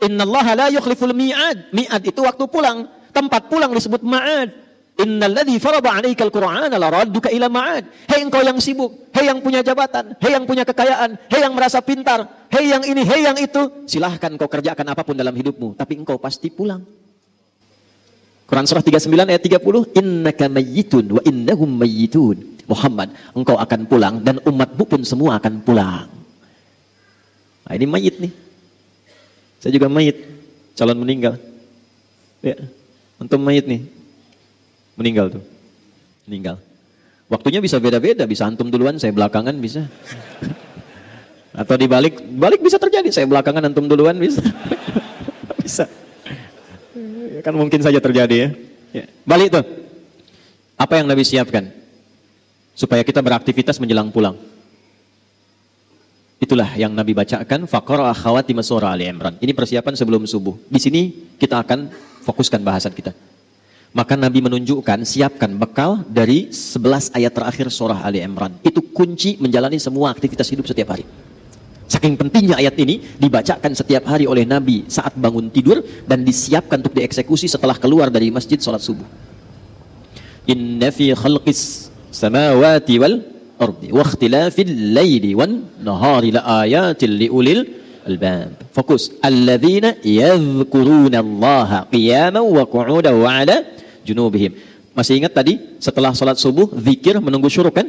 Innallaha la yukhliful mi'ad. Mi'ad itu waktu pulang. Tempat pulang disebut ma'ad. Innalladzi farada 'alaikal Qur'ana laradduka ila ma'ad. Hei engkau yang sibuk, hei yang punya jabatan, hei yang punya kekayaan, hei yang merasa pintar, hei yang ini, hei yang itu, silahkan kau kerjakan apapun dalam hidupmu, tapi engkau pasti pulang. Quran surah 39 ayat 30, innaka mayyitun wa innahum mayyitun. Muhammad, engkau akan pulang dan umatmu pun semua akan pulang. Nah, ini mayit nih. Saya juga mayit, calon meninggal. Ya, antum mayit nih. Meninggal tuh. Meninggal. Waktunya bisa beda-beda, bisa antum duluan, saya belakangan bisa. Atau dibalik, balik bisa terjadi, saya belakangan antum duluan bisa. Bisa. Ya, kan mungkin saja terjadi ya. Ya. Balik tuh. Apa yang Nabi siapkan? Supaya kita beraktivitas menjelang pulang. Itulah yang Nabi bacakan, faqara khawatim surah Ali Imran. Ini persiapan sebelum subuh. Di sini kita akan fokuskan bahasan kita. Maka Nabi menunjukkan, siapkan bekal dari 11 ayat terakhir surah Ali Imran. Itu kunci menjalani semua aktivitas hidup setiap hari. Saking pentingnya ayat ini dibacakan setiap hari oleh Nabi saat bangun tidur dan disiapkan untuk dieksekusi setelah keluar dari masjid sholat subuh. Inna fi khalqis samawati wal ardi wa ikhtilafil laili wan nahari la ayatin liulil albab. Fokus. Alladzina yadhkuruna Allaha qiyaman wa qu'udan wa 'ala junubihim. Masih ingat tadi setelah salat subuh zikir menunggu syuruk kan?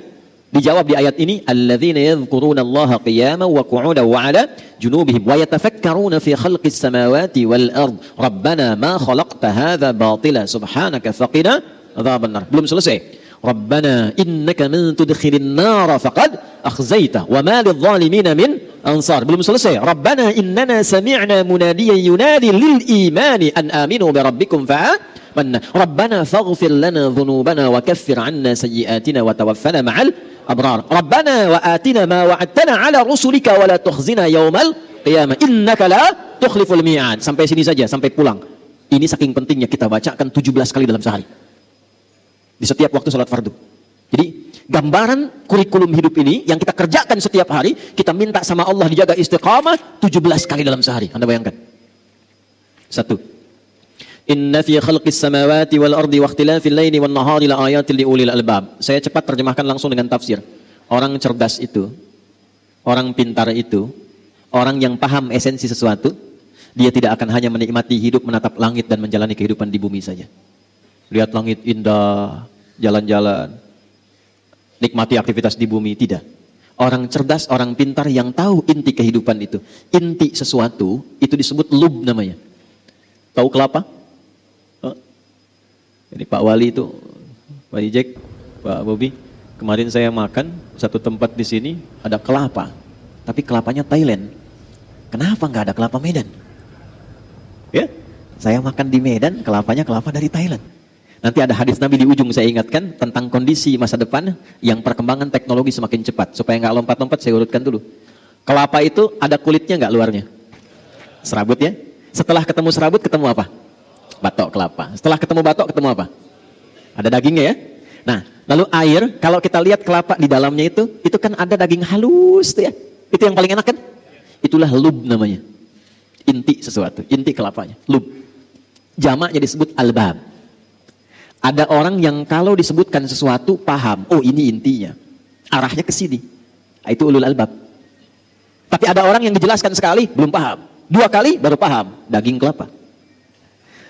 Dijawab di ayat ini, alladzina yadhkuruna Allaha qiyaman wa qu'udan wa 'ala junubihim wa yatafakkaruna fi khalqis samawati wal ard. Rabbana ma khalaqta hadza batila subhanaka faqina adzabannar. Belum selesai. Rabbana innaka man tudkhilin nar faqad akhzaita wa ma lidh-dhalimin min ansar. Belum selesai. Rabbana innana sami'na munadiyan yunadi lil imani an aminu bi rabbikum fa'amanna. Rabbana faghfir lana dhunubana wa kaffir 'anna sayyi'atina wa tawaffana ma'al abrar. Rabbana wa atina ma wa'adtana 'ala rusulika wa la tukhzina yaumal qiyamah innaka la tukhliful mi'ad. Sampai sini saja, sampai pulang. Ini saking pentingnya kita bacakan 17 kali dalam sehari. Di setiap waktu sholat fardu. Jadi gambaran kurikulum hidup ini yang kita kerjakan setiap hari, kita minta sama Allah dijaga istiqamah 17 kali dalam sehari. Anda bayangkan. 1. Inna fi khalqis samawati wal ardi wa ikhtilafil laili wan nahari la ayatin liulil albab. Saya cepat terjemahkan langsung dengan tafsir. Orang cerdas itu, orang pintar itu, orang yang paham esensi sesuatu, dia tidak akan hanya menikmati hidup menatap langit dan menjalani kehidupan di bumi saja. Lihat langit indah, jalan-jalan, nikmati aktivitas di bumi, tidak. Orang cerdas, orang pintar yang tahu inti kehidupan itu. Inti sesuatu, itu disebut lub namanya. Tahu kelapa? Oh. Ini Pak Wali itu, Pak Ijek, Pak Bobi, kemarin saya makan satu tempat di sini, ada kelapa. Tapi kelapanya Thailand. Kenapa nggak ada kelapa Medan? Ya, saya makan di Medan, kelapanya kelapa dari Thailand. Nanti ada hadis Nabi di ujung saya ingatkan tentang kondisi masa depan yang perkembangan teknologi semakin cepat. Supaya nggak lompat-lompat saya urutkan dulu. Kelapa itu ada kulitnya nggak luarnya? Serabut ya. Setelah ketemu serabut ketemu apa? Batok kelapa. Setelah ketemu batok ketemu apa? Ada dagingnya ya. Nah, lalu air kalau kita lihat kelapa di dalamnya itu kan ada daging halus tuh ya. Itu yang paling enak kan? Itulah lub namanya. Inti sesuatu, inti kelapanya. Lub. Jamaknya disebut albab. Ada orang yang kalau disebutkan sesuatu paham, oh ini intinya, arahnya ke sini. Itu ulul albab. Tapi ada orang yang dijelaskan sekali belum paham, 2 kali baru paham, daging kelapa.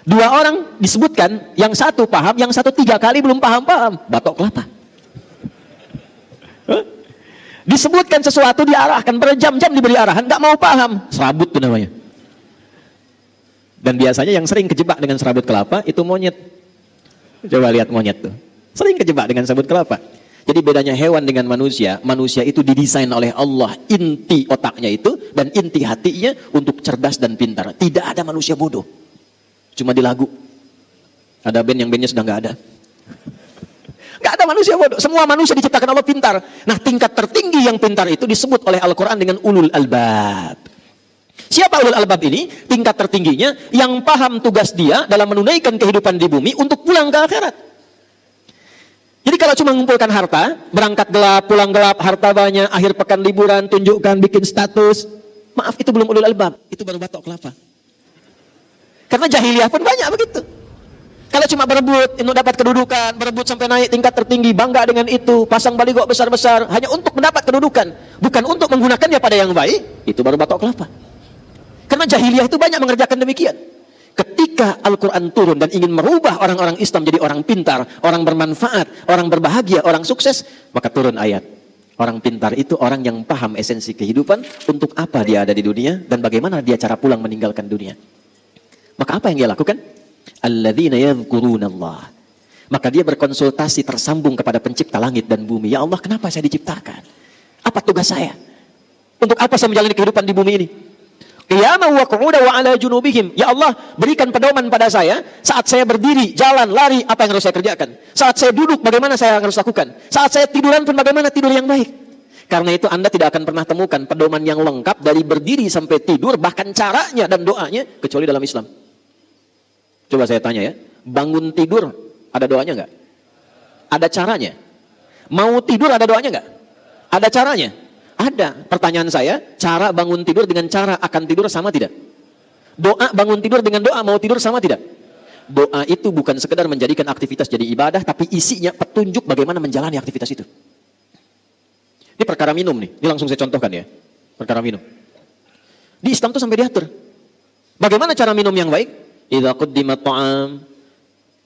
2 orang disebutkan, yang satu paham, yang satu 3 kali belum paham, batok kelapa. Disebutkan sesuatu diarahkan, berjam-jam diberi arahan, nggak mau paham, serabut itu namanya. Dan biasanya yang sering kejebak dengan serabut kelapa itu monyet. Coba lihat monyet tuh, sering kejebak dengan serabut kelapa. Jadi bedanya hewan dengan manusia, manusia itu didesain oleh Allah inti otaknya itu dan inti hatinya untuk cerdas dan pintar. Tidak ada manusia bodoh, cuma di lagu. Ada band yang bandnya sudah nggak ada. Nggak ada manusia bodoh, semua manusia diciptakan Allah pintar. Nah tingkat tertinggi yang pintar itu disebut oleh Al-Quran dengan ulul albab. Siapa ulul albab ini? Tingkat tertingginya yang paham tugas dia dalam menunaikan kehidupan di bumi untuk pulang ke akhirat. Jadi kalau cuma mengumpulkan harta, berangkat gelap, pulang gelap, harta banyak, akhir pekan liburan, tunjukkan, bikin status, maaf, itu belum ulul albab, itu baru batok kelapa. Karena jahiliyah pun banyak begitu. Kalau cuma berebut untuk dapat kedudukan, berebut sampai naik tingkat tertinggi, bangga dengan itu, pasang baligo besar-besar hanya untuk mendapat kedudukan, bukan untuk menggunakannya pada yang baik, itu baru batok kelapa. Karena jahiliyah itu banyak mengerjakan demikian. Ketika Al-Quran turun dan ingin merubah orang-orang Islam jadi orang pintar, orang bermanfaat, orang berbahagia, orang sukses, maka turun ayat. Orang pintar itu orang yang paham esensi kehidupan, untuk apa dia ada di dunia, dan bagaimana dia cara pulang meninggalkan dunia. Maka apa yang dia lakukan? Alladzina yadhkurunallah. Maka dia berkonsultasi tersambung kepada pencipta langit dan bumi. Ya Allah, kenapa saya diciptakan? Apa tugas saya? Untuk apa saya menjalani kehidupan di bumi ini? Qiyaman wa qu'udan wa ala junubihim. Ya Allah, berikan pedoman pada saya saat saya berdiri, jalan, lari, apa yang harus saya kerjakan. Saat saya duduk, bagaimana saya harus lakukan. Saat saya tiduran pun bagaimana tidur yang baik. Karena itu Anda tidak akan pernah temukan pedoman yang lengkap dari berdiri sampai tidur, bahkan caranya dan doanya, kecuali dalam Islam. Coba saya tanya ya, bangun tidur ada doanya enggak? Ada caranya. Mau tidur ada doanya enggak? Ada caranya. Ada. Pertanyaan saya, cara bangun tidur dengan cara akan tidur sama tidak? Doa bangun tidur dengan doa mau tidur sama tidak? Doa itu bukan sekedar menjadikan aktivitas jadi ibadah, tapi isinya petunjuk bagaimana menjalani aktivitas itu. Ini perkara minum nih, ini langsung saya contohkan ya. Perkara minum. Di Islam tuh sampai diatur. Bagaimana cara minum yang baik? Idza quddimat ta'am.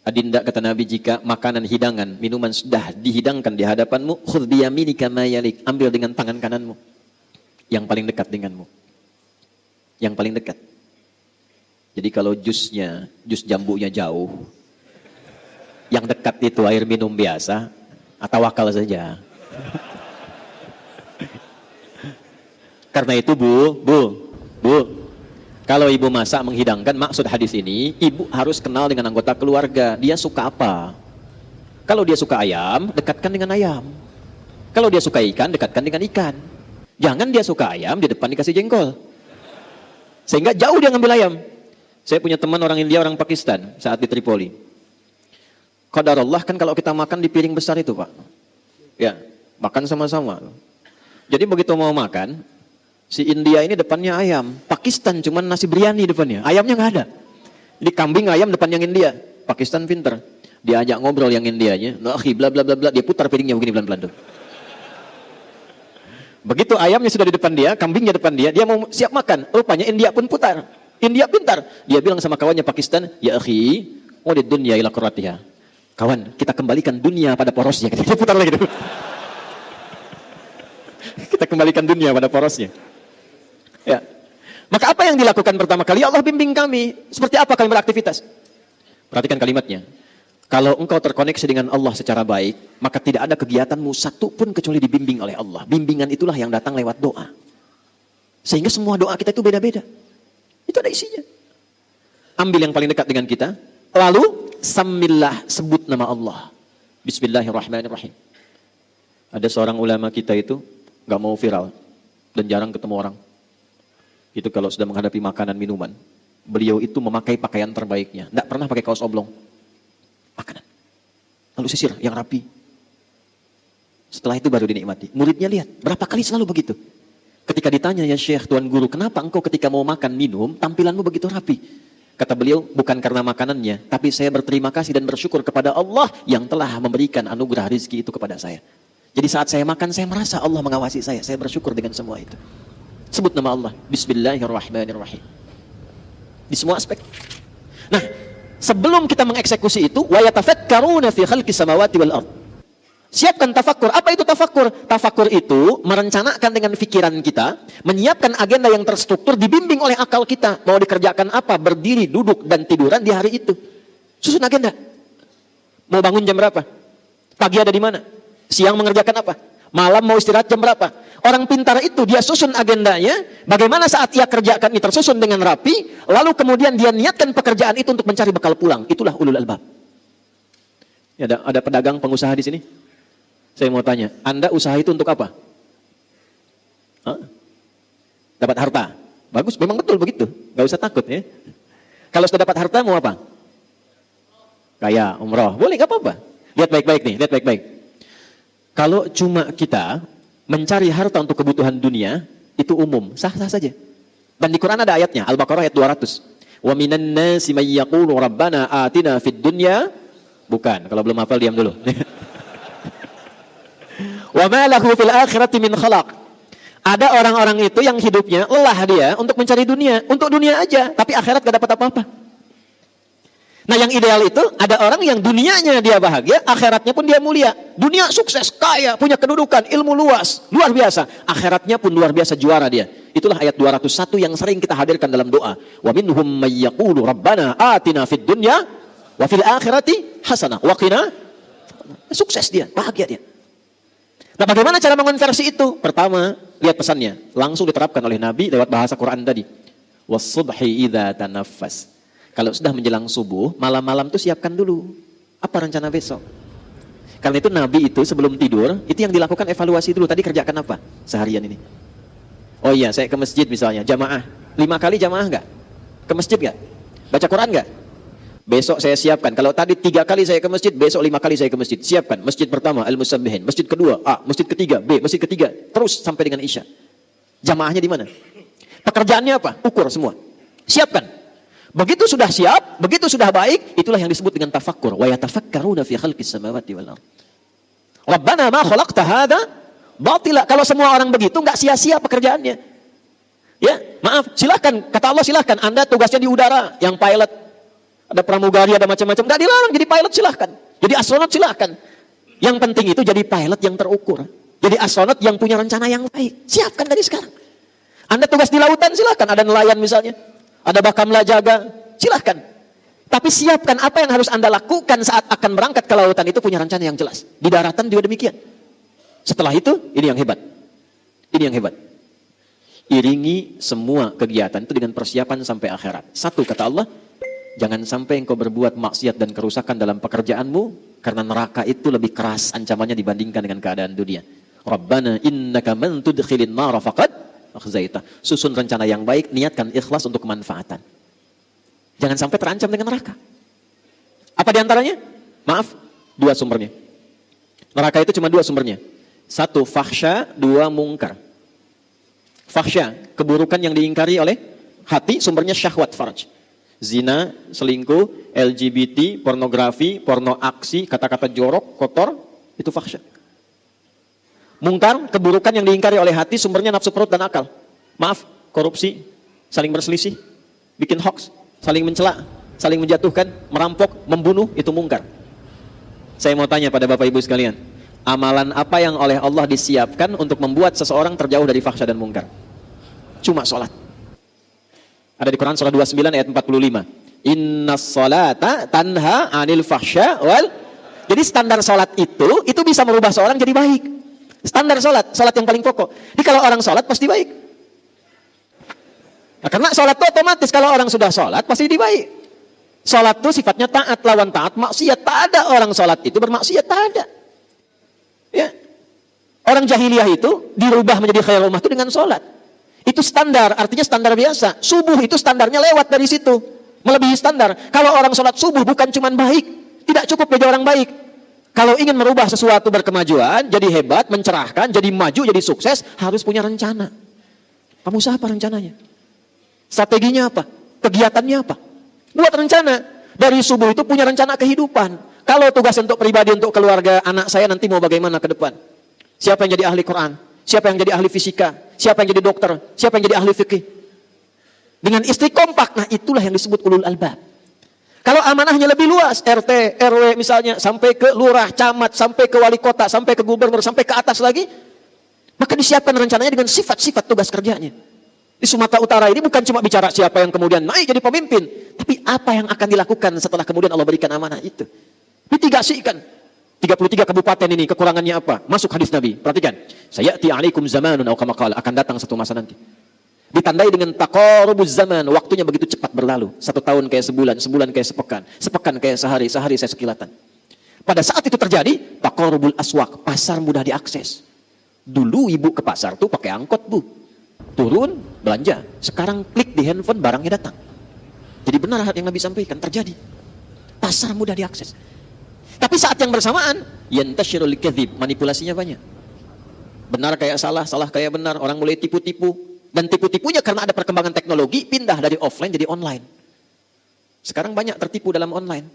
Adinda kata Nabi, jika makanan, hidangan, minuman sudah dihidangkan di hadapanmu, khudh biyaminika ma yalik, ambil dengan tangan kananmu yang paling dekat denganmu. Yang paling dekat. Jadi kalau jus jambunya jauh, yang dekat itu air minum biasa, tawakal saja. Karena itu Bu, kalau ibu masak menghidangkan, maksud hadis ini, ibu harus kenal dengan anggota keluarga. Dia suka apa? Kalau dia suka ayam, dekatkan dengan ayam. Kalau dia suka ikan, dekatkan dengan ikan. Jangan dia suka ayam, di depan dikasih jengkol. Sehingga jauh dia ngambil ayam. Saya punya teman orang India, orang Pakistan, saat di Tripoli. Qadarullah kan kalau kita makan di piring besar itu Pak. Ya, makan sama-sama. Jadi begitu mau makan, si India ini depannya ayam, Pakistan cuman nasi biryani depannya, ayamnya nggak ada. Jadi kambing ayam depan yang India, Pakistan pinter, diajak ngobrol yang Indianya, bla bla bla bla, dia putar piringnya begini pelan-pelan tuh. Begitu ayamnya sudah di depan dia, kambingnya depan dia, dia mau siap makan, rupanya India pun putar. India pintar, dia bilang sama kawannya Pakistan, ya akhi, di dunia ila qurratiha. Kawan, kita kembalikan dunia pada porosnya. Dia putar lagi tuh. Kita kembalikan dunia pada porosnya. Ya. Maka apa yang dilakukan pertama kali? Allah bimbing kami. Seperti apa kami beraktivitas? Perhatikan kalimatnya. Kalau engkau terkoneksi dengan Allah secara baik, maka tidak ada kegiatanmu satu pun kecuali dibimbing oleh Allah. Bimbingan itulah yang datang lewat doa. Sehingga semua doa kita itu beda-beda. Itu ada isinya. Ambil yang paling dekat dengan kita. Lalu, samillah, sebut nama Allah. Bismillahirrahmanirrahim. Ada seorang ulama kita itu gak mau viral dan jarang ketemu orang. Itu kalau sudah menghadapi makanan minuman, beliau itu memakai pakaian terbaiknya, tidak pernah pakai kaos oblong, makanan, lalu sisir yang rapi. Setelah itu baru dinikmati. Muridnya lihat, berapa kali selalu begitu. Ketika ditanya, ya Syekh, Tuan Guru, kenapa engkau ketika mau makan minum tampilanmu begitu rapi? Kata beliau, bukan karena makanannya, tapi saya berterima kasih dan bersyukur kepada Allah yang telah memberikan anugerah rezeki itu kepada saya. Jadi saat saya makan, saya merasa Allah mengawasi saya bersyukur dengan semua itu. Sebut nama Allah, Bismillahirrahmanirrahim. Di semua aspek. Nah, sebelum kita mengeksekusi itu, wa yatafakkaruna fi khalqis samawati wal ardh. Siapkan tafakkur. Apa itu tafakkur? Tafakkur itu merencanakan dengan pikiran kita, menyiapkan agenda yang terstruktur, dibimbing oleh akal kita. Mau dikerjakan apa? Berdiri, duduk, dan tiduran di hari itu. Susun agenda. Mau bangun jam berapa? Pagi ada di mana? Siang mengerjakan apa? Malam mau istirahat jam berapa? Orang pintar itu dia susun agendanya, bagaimana saat ia kerjakan ini tersusun dengan rapi, lalu kemudian dia niatkan pekerjaan itu untuk mencari bekal pulang. Itulah ulul albab. Ya, ada pedagang pengusaha di sini? Saya mau tanya, Anda usaha itu untuk apa? Hah? Dapat harta? Bagus, memang betul begitu. Nggak usah takut ya. Kalau sudah dapat harta mau apa? Kaya, umroh. Boleh, nggak apa-apa. Lihat baik-baik nih, lihat baik-baik. Kalau cuma kita mencari harta untuk kebutuhan dunia, itu umum, sah-sah saja. Dan di Quran ada ayatnya, Al-Baqarah ayat 200. Wa minan nasi may yaqulu rabbana atina fid dunya. Bukan, kalau belum hafal diam dulu. Wa ma lahu fil akhirati min khalaq. Ada orang-orang itu yang hidupnya lelah dia untuk mencari dunia, untuk dunia aja, tapi akhirat gak dapat apa-apa. Nah, yang ideal itu ada orang yang dunianya dia bahagia, akhiratnya pun dia mulia. Dunia sukses, kaya, punya kedudukan, ilmu luas, luar biasa. Akhiratnya pun luar biasa, juara dia. Itulah ayat 201 yang sering kita hadirkan dalam doa. Wa minhum may yaqulu rabbana atina fid dunya wa fil akhirati hasanah wa qina. Sukses dia, bahagia dia. Nah, bagaimana cara mengonversi itu? Pertama, lihat pesannya, langsung diterapkan oleh Nabi lewat bahasa Quran tadi. Was-subhi idza tanaffas. Kalau sudah menjelang subuh, malam-malam itu siapkan dulu. Apa rencana besok? Karena itu Nabi itu sebelum tidur, itu yang dilakukan evaluasi dulu. Tadi kerjakan apa seharian ini? Oh iya, saya ke masjid misalnya, jamaah. 5 kali jamaah enggak? Ke masjid enggak? Baca Quran enggak? Besok saya siapkan. Kalau tadi 3 kali saya ke masjid, besok 5 kali saya ke masjid. Siapkan. Masjid pertama, Al-Musabbihin. Masjid kedua, A. Masjid ketiga, B. Masjid ketiga. Terus sampai dengan Isya. Jamaahnya di mana? Pekerjaannya apa? Ukur semua. Siapkan. Begitu sudah siap, begitu sudah baik, itulah yang disebut dengan tafakkur. Wa yatafakkaruna fi khalqis samawati wal ardh. Rabbana ma khalaqta hadza batila. Kalau semua orang begitu, enggak sia-sia pekerjaannya. Ya, maaf, silakan, kata Allah silakan. Anda tugasnya di udara, yang pilot, ada pramugari, ada macam-macam, enggak dilarang jadi pilot, silakan. Jadi astronot silakan. Yang penting itu jadi pilot yang terukur. Jadi astronot yang punya rencana yang baik. Siapkan dari sekarang. Anda tugas di lautan silakan, ada nelayan misalnya. Ada bakamla jaga, silahkan. Tapi siapkan apa yang harus Anda lakukan saat akan berangkat ke lautan itu punya rencana yang jelas. Di daratan juga demikian. Setelah itu, ini yang hebat. Ini yang hebat. Iringi semua kegiatan itu dengan persiapan sampai akhirat. Satu, kata Allah, jangan sampai engkau berbuat maksiat dan kerusakan dalam pekerjaanmu, karena neraka itu lebih keras ancamannya dibandingkan dengan keadaan dunia. Rabbana innaka man tudkhilin nar faqad akhzaita. Susun rencana yang baik, niatkan ikhlas untuk kemanfaatan. Jangan sampai terancam dengan neraka. Apa diantaranya? Maaf, 2 sumbernya. Neraka itu cuma 2 sumbernya. 1 fahsya, 2 mungkar. Fahsya, keburukan yang diingkari oleh hati, sumbernya syahwat farj. Zina, selingkuh, LGBT, pornografi, porno aksi, kata-kata jorok, kotor, itu fahsya. Mungkar, keburukan yang diingkari oleh hati, sumbernya nafsu perut dan akal. Maaf, korupsi, saling berselisih, bikin hoax, saling mencela, saling menjatuhkan, merampok, membunuh, itu mungkar. Saya mau tanya pada Bapak Ibu sekalian, amalan apa yang oleh Allah disiapkan untuk membuat seseorang terjauh dari fahsya dan mungkar? Cuma sholat. Ada di Quran surah 29 ayat 45. Innas sholata tanha anil fahsya wal. Jadi standar sholat itu bisa merubah seorang jadi baik. Standar sholat yang paling pokok. Jadi kalau orang sholat pasti baik. Nah, karena sholat itu otomatis kalau orang sudah sholat pasti jadi baik. Sholat itu sifatnya taat, lawan taat maksiat. Tak ada orang sholat itu bermaksiat, tak ada. Ya. Orang jahiliyah itu dirubah menjadi khairul ummah itu dengan sholat. Itu standar, artinya standar biasa. Subuh itu standarnya lewat dari situ, melebihi standar. Kalau orang sholat subuh bukan cuma baik, tidak cukup menjadi orang baik. Kalau ingin merubah sesuatu berkemajuan, jadi hebat, mencerahkan, jadi maju, jadi sukses, harus punya rencana. Kamu usaha apa rencananya? Strateginya apa? Kegiatannya apa? Buat rencana. Dari subuh itu punya rencana kehidupan. Kalau tugas untuk pribadi, untuk keluarga, anak saya nanti mau bagaimana ke depan? Siapa yang jadi ahli Quran? Siapa yang jadi ahli fisika? Siapa yang jadi dokter? Siapa yang jadi ahli fikih? Dengan istri kompak, nah itulah yang disebut ulul albab. Kalau amanahnya lebih luas, RT, RW misalnya, sampai ke lurah, camat, sampai ke wali kota, sampai ke gubernur, sampai ke atas lagi, maka disiapkan rencananya dengan sifat-sifat tugas kerjanya. Di Sumatera Utara ini bukan cuma bicara siapa yang kemudian naik jadi pemimpin, tapi apa yang akan dilakukan setelah kemudian Allah berikan amanah itu. Mitigasikan. 33 kabupaten ini kekurangannya apa? Masuk hadis Nabi. Perhatikan. Sayati 'alaikum zamanun aw kama qala, akan datang satu masa nanti. Ditandai dengan taqarubuz zaman, waktunya begitu cepat berlalu. 1 tahun kayak sebulan, sebulan kayak sepekan, sepekan kayak sehari, sehari saya sekilatan. Pada saat itu terjadi, taqarubul aswaq, pasar mudah diakses. Dulu ibu ke pasar tuh pakai angkot, Bu. Turun, belanja. Sekarang klik di handphone, barangnya datang. Jadi benar yang Nabi sampaikan, terjadi. Pasar mudah diakses. Tapi saat yang bersamaan, yantashirul kadzib, manipulasinya banyak. Benar kayak salah, salah kayak benar. Orang mulai tipu-tipu. Dan tipu-tipunya karena ada perkembangan teknologi, pindah dari offline jadi online. Sekarang banyak tertipu dalam online.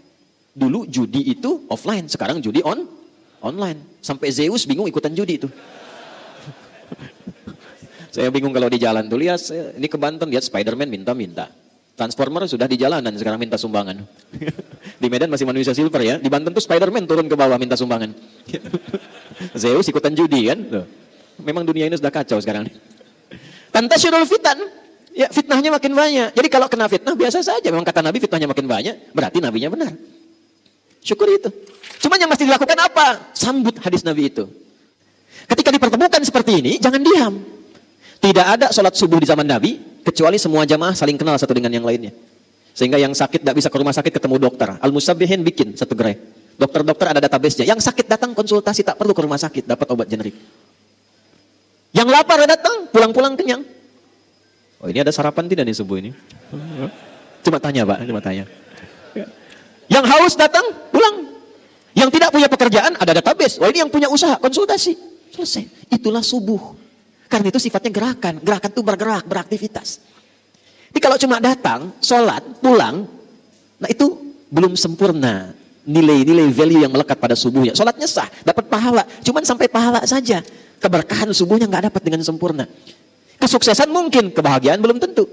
Dulu judi itu offline, sekarang judi online. Sampai Zeus bingung ikutan judi itu. Saya bingung kalau di jalan tuh, lihat ini ke Banten, lihat Spiderman minta-minta. Transformer sudah di jalanan, sekarang minta sumbangan. Di Medan masih manusia silver ya, di Banten tuh Spiderman turun ke bawah minta sumbangan. Zeus ikutan judi kan. Tuh. Memang dunia ini sudah kacau sekarang. Tantashirul fitan, ya fitnahnya makin banyak. Jadi kalau kena fitnah biasa saja, memang kata Nabi fitnahnya makin banyak, berarti nabinya benar. Syukur itu. Cuma yang mesti dilakukan apa? Sambut hadis Nabi itu. Ketika dipertemukan seperti ini, jangan diam. Tidak ada sholat subuh di zaman Nabi, kecuali semua jamaah saling kenal satu dengan yang lainnya. Sehingga yang sakit tidak bisa ke rumah sakit ketemu dokter. Al-Musabbihin bikin satu gerai. Dokter-dokter ada database-nya. Yang sakit datang konsultasi, tak perlu ke rumah sakit, dapat obat generik. Yang lapar datang, pulang-pulang kenyang. Oh ini ada sarapan tidak nih subuh ini? Cuma tanya Pak, cuma tanya. Yang haus datang, pulang. Yang tidak punya pekerjaan, ada database. Wah ini yang punya usaha, konsultasi. Selesai. Itulah subuh. Karena itu sifatnya gerakan. Gerakan itu bergerak, beraktivitas. Jadi kalau cuma datang, sholat, pulang, nah itu belum sempurna. Nilai-nilai value yang melekat pada subuhnya. Sholatnya sah, dapat pahala. Cuman sampai pahala saja. Keberkahan subuhnya nggak dapat dengan sempurna. Kesuksesan mungkin, kebahagiaan belum tentu.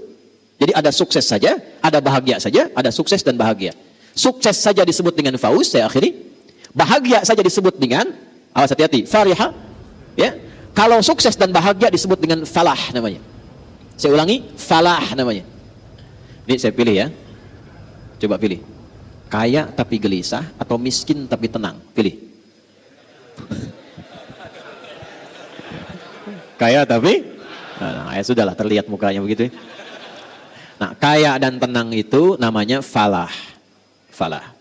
Jadi ada sukses saja, ada bahagia saja, ada sukses dan bahagia. Sukses saja disebut dengan fauz, saya akhiri. Bahagia saja disebut dengan, awas hati-hati, fariha. Ya. Kalau sukses dan bahagia disebut dengan falah namanya. Saya ulangi, falah namanya. Ini saya pilih ya. Coba pilih. Kaya tapi gelisah atau miskin tapi tenang. Pilih. Kaya tapi nah, ya sudahlah terlihat mukanya begitu. Nah, kaya dan tenang itu namanya falah. Falah.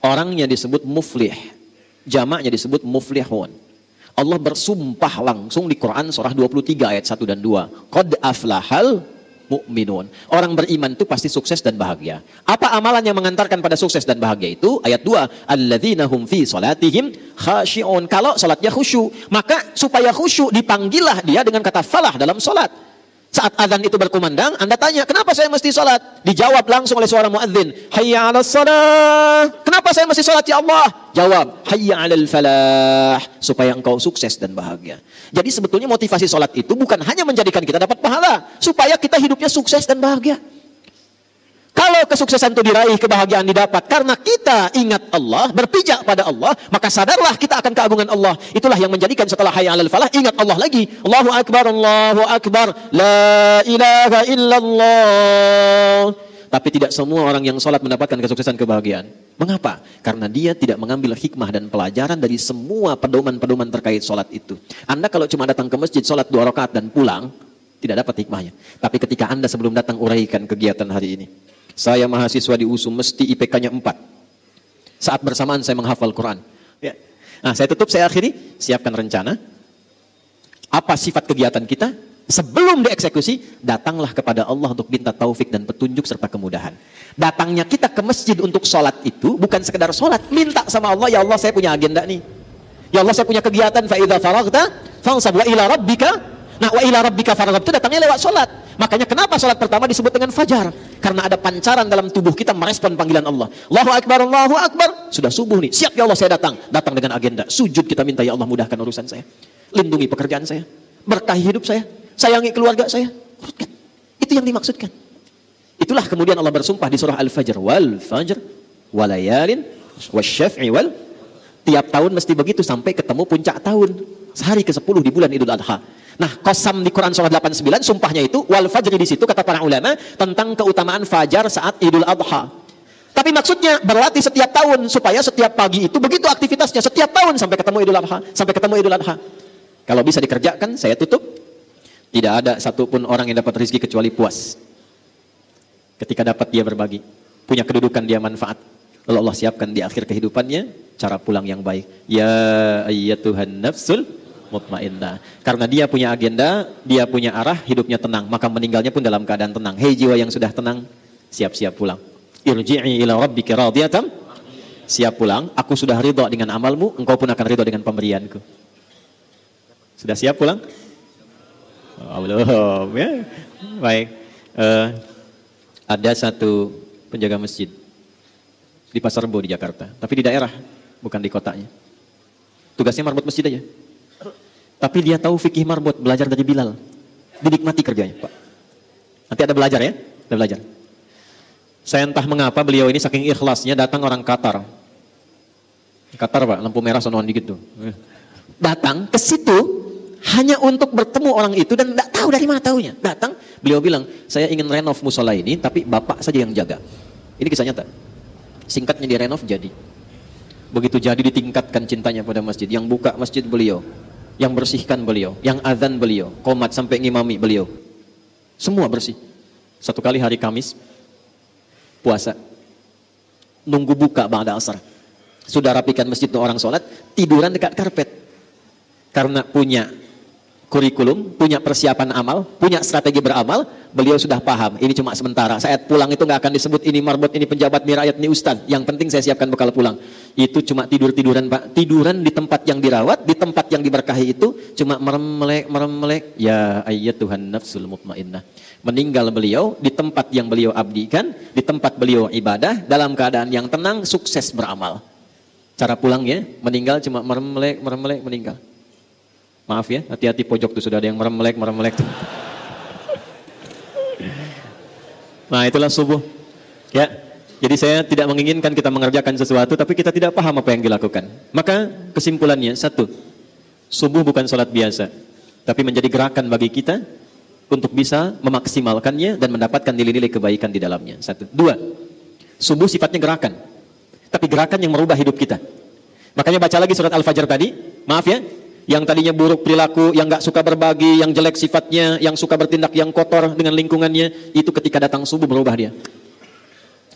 Orangnya disebut muflih. Jamaknya disebut muflihun. Allah bersumpah langsung di Quran surah 23 ayat 1 dan 2. Qad aflahal mu'minun. Orang beriman itu pasti sukses dan bahagia. Apa amalan yang mengantarkan pada sukses dan bahagia itu? Ayat 2. Alladzina hum fi salatihim khashi'un. Kalau salatnya khusyuk, maka supaya khusyuk dipanggillah dia dengan kata falah dalam salat. Saat azan itu berkumandang, Anda tanya, kenapa saya mesti sholat? Dijawab langsung oleh suara muadzin, hayya 'alas shalah. Kenapa saya mesti sholat ya Allah? Jawab, hayya 'alal falah, supaya engkau sukses dan bahagia. Jadi sebetulnya motivasi sholat itu bukan hanya menjadikan kita dapat pahala, supaya kita hidupnya sukses dan bahagia. Kalau kesuksesan itu diraih, kebahagiaan didapat karena kita ingat Allah, berpijak pada Allah, maka sadarlah kita akan keagungan Allah. Itulah yang menjadikan setelah hayya 'alal falah ingat Allah lagi. Allahu akbar, la ilaha illallah. Tapi tidak semua orang yang sholat mendapatkan kesuksesan kebahagiaan. Mengapa? Karena dia tidak mengambil hikmah dan pelajaran dari semua pedoman-pedoman terkait sholat itu. Anda kalau cuma datang ke masjid, sholat 2 rakaat dan pulang, tidak dapat hikmahnya. Tapi ketika Anda sebelum datang uraikan kegiatan hari ini. Saya mahasiswa di USU, mesti IPK-nya 4. Saat bersamaan saya menghafal Quran. Ya. Nah, saya tutup, saya akhiri. Siapkan rencana. Apa sifat kegiatan kita? Sebelum dieksekusi, datanglah kepada Allah untuk minta taufik dan petunjuk serta kemudahan. Datangnya kita ke masjid untuk sholat itu bukan sekedar sholat. Minta sama Allah, ya Allah saya punya agenda nih. Ya Allah saya punya kegiatan. Fa idza faraghta fansab wa ila rabbika. Nah, wa ila rabbika farghab itu datangnya lewat sholat. Makanya kenapa sholat pertama disebut dengan fajar? Karena ada pancaran dalam tubuh kita merespon panggilan Allah. Allahu akbar, Allahu akbar. Sudah subuh nih, siap ya Allah saya datang. Datang dengan agenda. Sujud kita minta, ya Allah mudahkan urusan saya. Lindungi pekerjaan saya. Berkahi hidup saya. Sayangi keluarga saya. Itu yang dimaksudkan. Itulah kemudian Allah bersumpah di surah Al-Fajr. Wal fajr, walayalin, wasyaf'i wal. Tiap tahun mesti begitu sampai ketemu puncak tahun. Sehari ke-10 di bulan Idul Adha. Nah, qasam di Quran surah 89 sumpahnya itu wal fajri, di situ kata para ulama tentang keutamaan fajar saat Idul Adha. Tapi maksudnya berlatih setiap tahun supaya setiap pagi itu begitu aktivitasnya setiap tahun sampai ketemu Idul Adha, sampai ketemu Idul Adha. Kalau bisa dikerjakan, saya tutup. Tidak ada satupun orang yang dapat rezeki kecuali puas. Ketika dapat dia berbagi, punya kedudukan dia manfaat. Lalu Allah siapkan di akhir kehidupannya cara pulang yang baik. Ya ayyatuhan nafsul mutmainnah. Karena dia punya agenda, dia punya arah, hidupnya tenang, maka meninggalnya pun dalam keadaan tenang. Hei jiwa yang sudah tenang, siap-siap pulang. Irji'i ila rabbika radiyatan, siap pulang. Aku sudah ridha dengan amalmu, engkau pun akan ridha dengan pemberianku. Sudah siap pulang? Belum ya. Baik. Ada satu penjaga masjid di Pasar Rebo di Jakarta, tapi di daerah, bukan di kotanya. Tugasnya marbot masjid aja. Tapi dia tahu fikih marbot, belajar dari Bilal. Dinikmati kerjanya, Pak. Nanti ada belajar ya, ada belajar. Saya entah mengapa beliau ini saking ikhlasnya datang orang Qatar. Qatar, Pak, lampu merah sonoan dikit tuh. Datang ke situ hanya untuk bertemu orang itu dan tidak tahu dari mana taunya. Datang, beliau bilang, saya ingin renov musola ini, tapi bapak saja yang jaga. Ini kisah nyata. Singkatnya direnov jadi. Begitu jadi ditingkatkan cintanya pada masjid. Yang buka masjid beliau, yang bersihkan beliau, yang azan beliau, qomat sampai ngimami beliau. Semua bersih. Satu kali hari Kamis, puasa, nunggu buka ba'da asar. Sudah rapikan masjid untuk orang sholat, tiduran dekat karpet. Karena punya kurikulum, punya persiapan amal, punya strategi beramal, beliau sudah paham, ini cuma sementara. Saat pulang itu nggak akan disebut ini marbot, ini penjabat, ini rakyat, ini ustaz. Yang penting saya siapkan bekal pulang. Itu cuma tiduran, Pak. Tiduran di tempat yang dirawat, di tempat yang diberkahi itu, cuma merem-melek. Ya ayyatuhan nafsul mutmainnah. Meninggal beliau di tempat yang beliau abdikan, di tempat beliau ibadah, dalam keadaan yang tenang, sukses beramal. Cara pulangnya, meninggal cuma merem-melek, meninggal. Maaf ya, hati-hati pojok tuh sudah ada yang merem-melek tuh. Nah, itulah subuh. Ya. Jadi saya tidak menginginkan kita mengerjakan sesuatu tapi kita tidak paham apa yang dilakukan. Maka kesimpulannya satu, subuh bukan sholat biasa, tapi menjadi gerakan bagi kita untuk bisa memaksimalkannya dan mendapatkan nilai-nilai kebaikan di dalamnya. Satu. Dua, subuh sifatnya gerakan, tapi gerakan yang merubah hidup kita. Makanya baca lagi surat Al-Fajr tadi. Maaf ya, yang tadinya buruk perilaku, yang gak suka berbagi, yang jelek sifatnya, yang suka bertindak yang kotor dengan lingkungannya, itu ketika datang subuh berubah dia.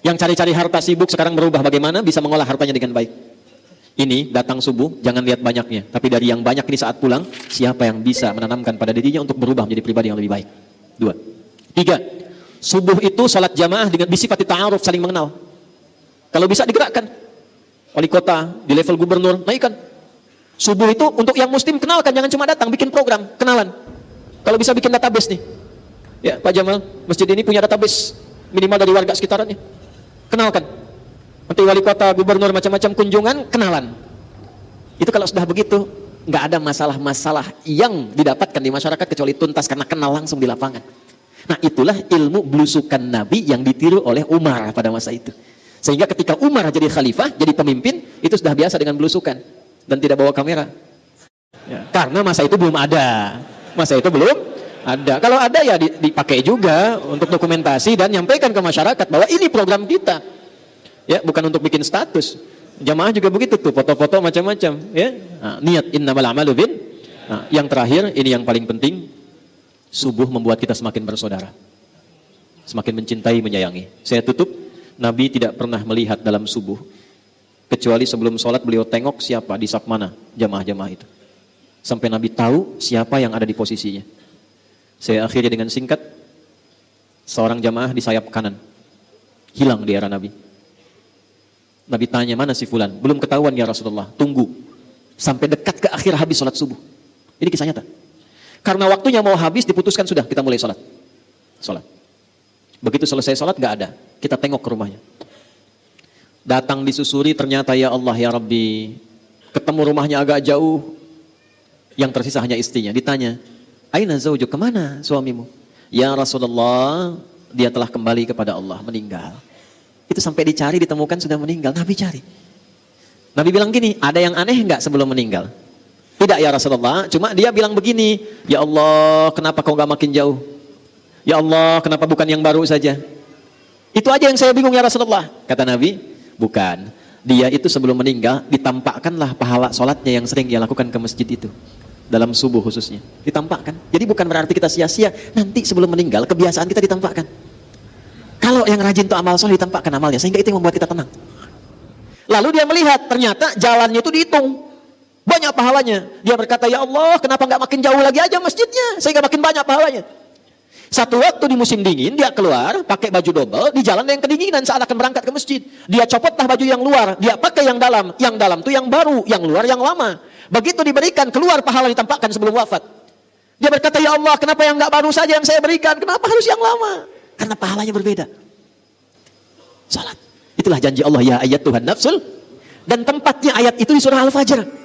Yang cari-cari harta sibuk sekarang berubah bagaimana bisa mengolah hartanya dengan baik. Ini datang subuh, jangan lihat banyaknya, tapi dari yang banyak ini saat pulang, siapa yang bisa menanamkan pada dirinya untuk berubah menjadi pribadi yang lebih baik. Dua. Tiga, subuh itu salat jamaah dengan bisifati ta'aruf, saling mengenal. Kalau bisa digerakkan. Wali kota, di level gubernur, naikkan. Subuh itu untuk yang muslim kenalkan, jangan cuma datang, bikin program, kenalan. Kalau bisa bikin database nih. Ya, Pak Jamal, masjid ini punya database minimal dari warga sekitarannya. Kenalkan. Nanti wali kota, gubernur, macam-macam kunjungan, kenalan. Itu kalau sudah begitu, nggak ada masalah-masalah yang didapatkan di masyarakat kecuali tuntas karena kenal langsung di lapangan. Nah, itulah ilmu belusukan Nabi yang ditiru oleh Umar pada masa itu. Sehingga ketika Umar jadi khalifah, jadi pemimpin, itu sudah biasa dengan belusukan dan tidak bawa kamera. Ya, karena masa itu belum ada. Masa itu belum ada. Kalau ada ya dipakai juga untuk dokumentasi dan nyampaikan ke masyarakat bahwa ini program kita. Ya, bukan untuk bikin status. Jamaah juga begitu tuh, foto-foto macam-macam. Ya, nah, niat innamal a'malu bin. Nah, yang terakhir, ini yang paling penting, subuh membuat kita semakin bersaudara, semakin mencintai, menyayangi. Saya tutup, Nabi tidak pernah melihat dalam subuh, kecuali sebelum sholat beliau tengok siapa di saf mana jamaah-jamaah itu. Sampai Nabi tahu siapa yang ada di posisinya. Saya akhiri dengan singkat, seorang jamaah di sayap kanan, hilang di era Nabi. Nabi tanya, mana si fulan? Belum ketahuan ya Rasulullah, tunggu. Sampai dekat ke akhir habis sholat subuh. Ini kisah nyata. Karena waktunya mau habis, diputuskan sudah, kita mulai sholat. Sholat. Begitu selesai sholat, gak ada. Kita tengok ke rumahnya. Datang disusuri, ternyata ya Allah ya Rabbi, ketemu rumahnya agak jauh. Yang tersisa hanya istrinya. Ditanya, aina zawjuk, kemana suamimu? Ya Rasulullah, dia telah kembali kepada Allah, meninggal. Itu sampai dicari, ditemukan sudah meninggal. Nabi cari. Nabi bilang gini, ada yang aneh enggak sebelum meninggal? Tidak ya Rasulullah, cuma dia bilang begini, ya Allah, kenapa kau enggak makin jauh? Ya Allah, kenapa bukan yang baru saja? Itu aja yang saya bingung ya Rasulullah. Kata Nabi, bukan. Dia itu sebelum meninggal, ditampakkanlah pahala sholatnya yang sering dia lakukan ke masjid itu. Dalam subuh khususnya. Ditampakkan. Jadi bukan berarti kita sia-sia, nanti sebelum meninggal, kebiasaan kita ditampakkan. Kalau yang rajin tuh amal soleh ditampakkan amalnya, sehingga itu yang membuat kita tenang. Lalu dia melihat, ternyata jalannya itu dihitung. Banyak pahalanya. Dia berkata, ya Allah, kenapa nggak makin jauh lagi aja masjidnya, sehingga makin banyak pahalanya. Satu waktu di musim dingin, dia keluar, pakai baju double, di jalan yang kedinginan saat akan berangkat ke masjid. Dia copotlah baju yang luar, dia pakai yang dalam. Yang dalam itu yang baru, yang luar yang lama. Begitu diberikan, keluar pahala ditampakkan sebelum wafat. Dia berkata, ya Allah, kenapa yang nggak baru saja yang saya berikan? Kenapa harus yang lama? Karena pahalanya berbeda. Salat. Itulah janji Allah, ya ayat Tuhan nafsul. Dan tempatnya ayat itu di surah Al-Fajr.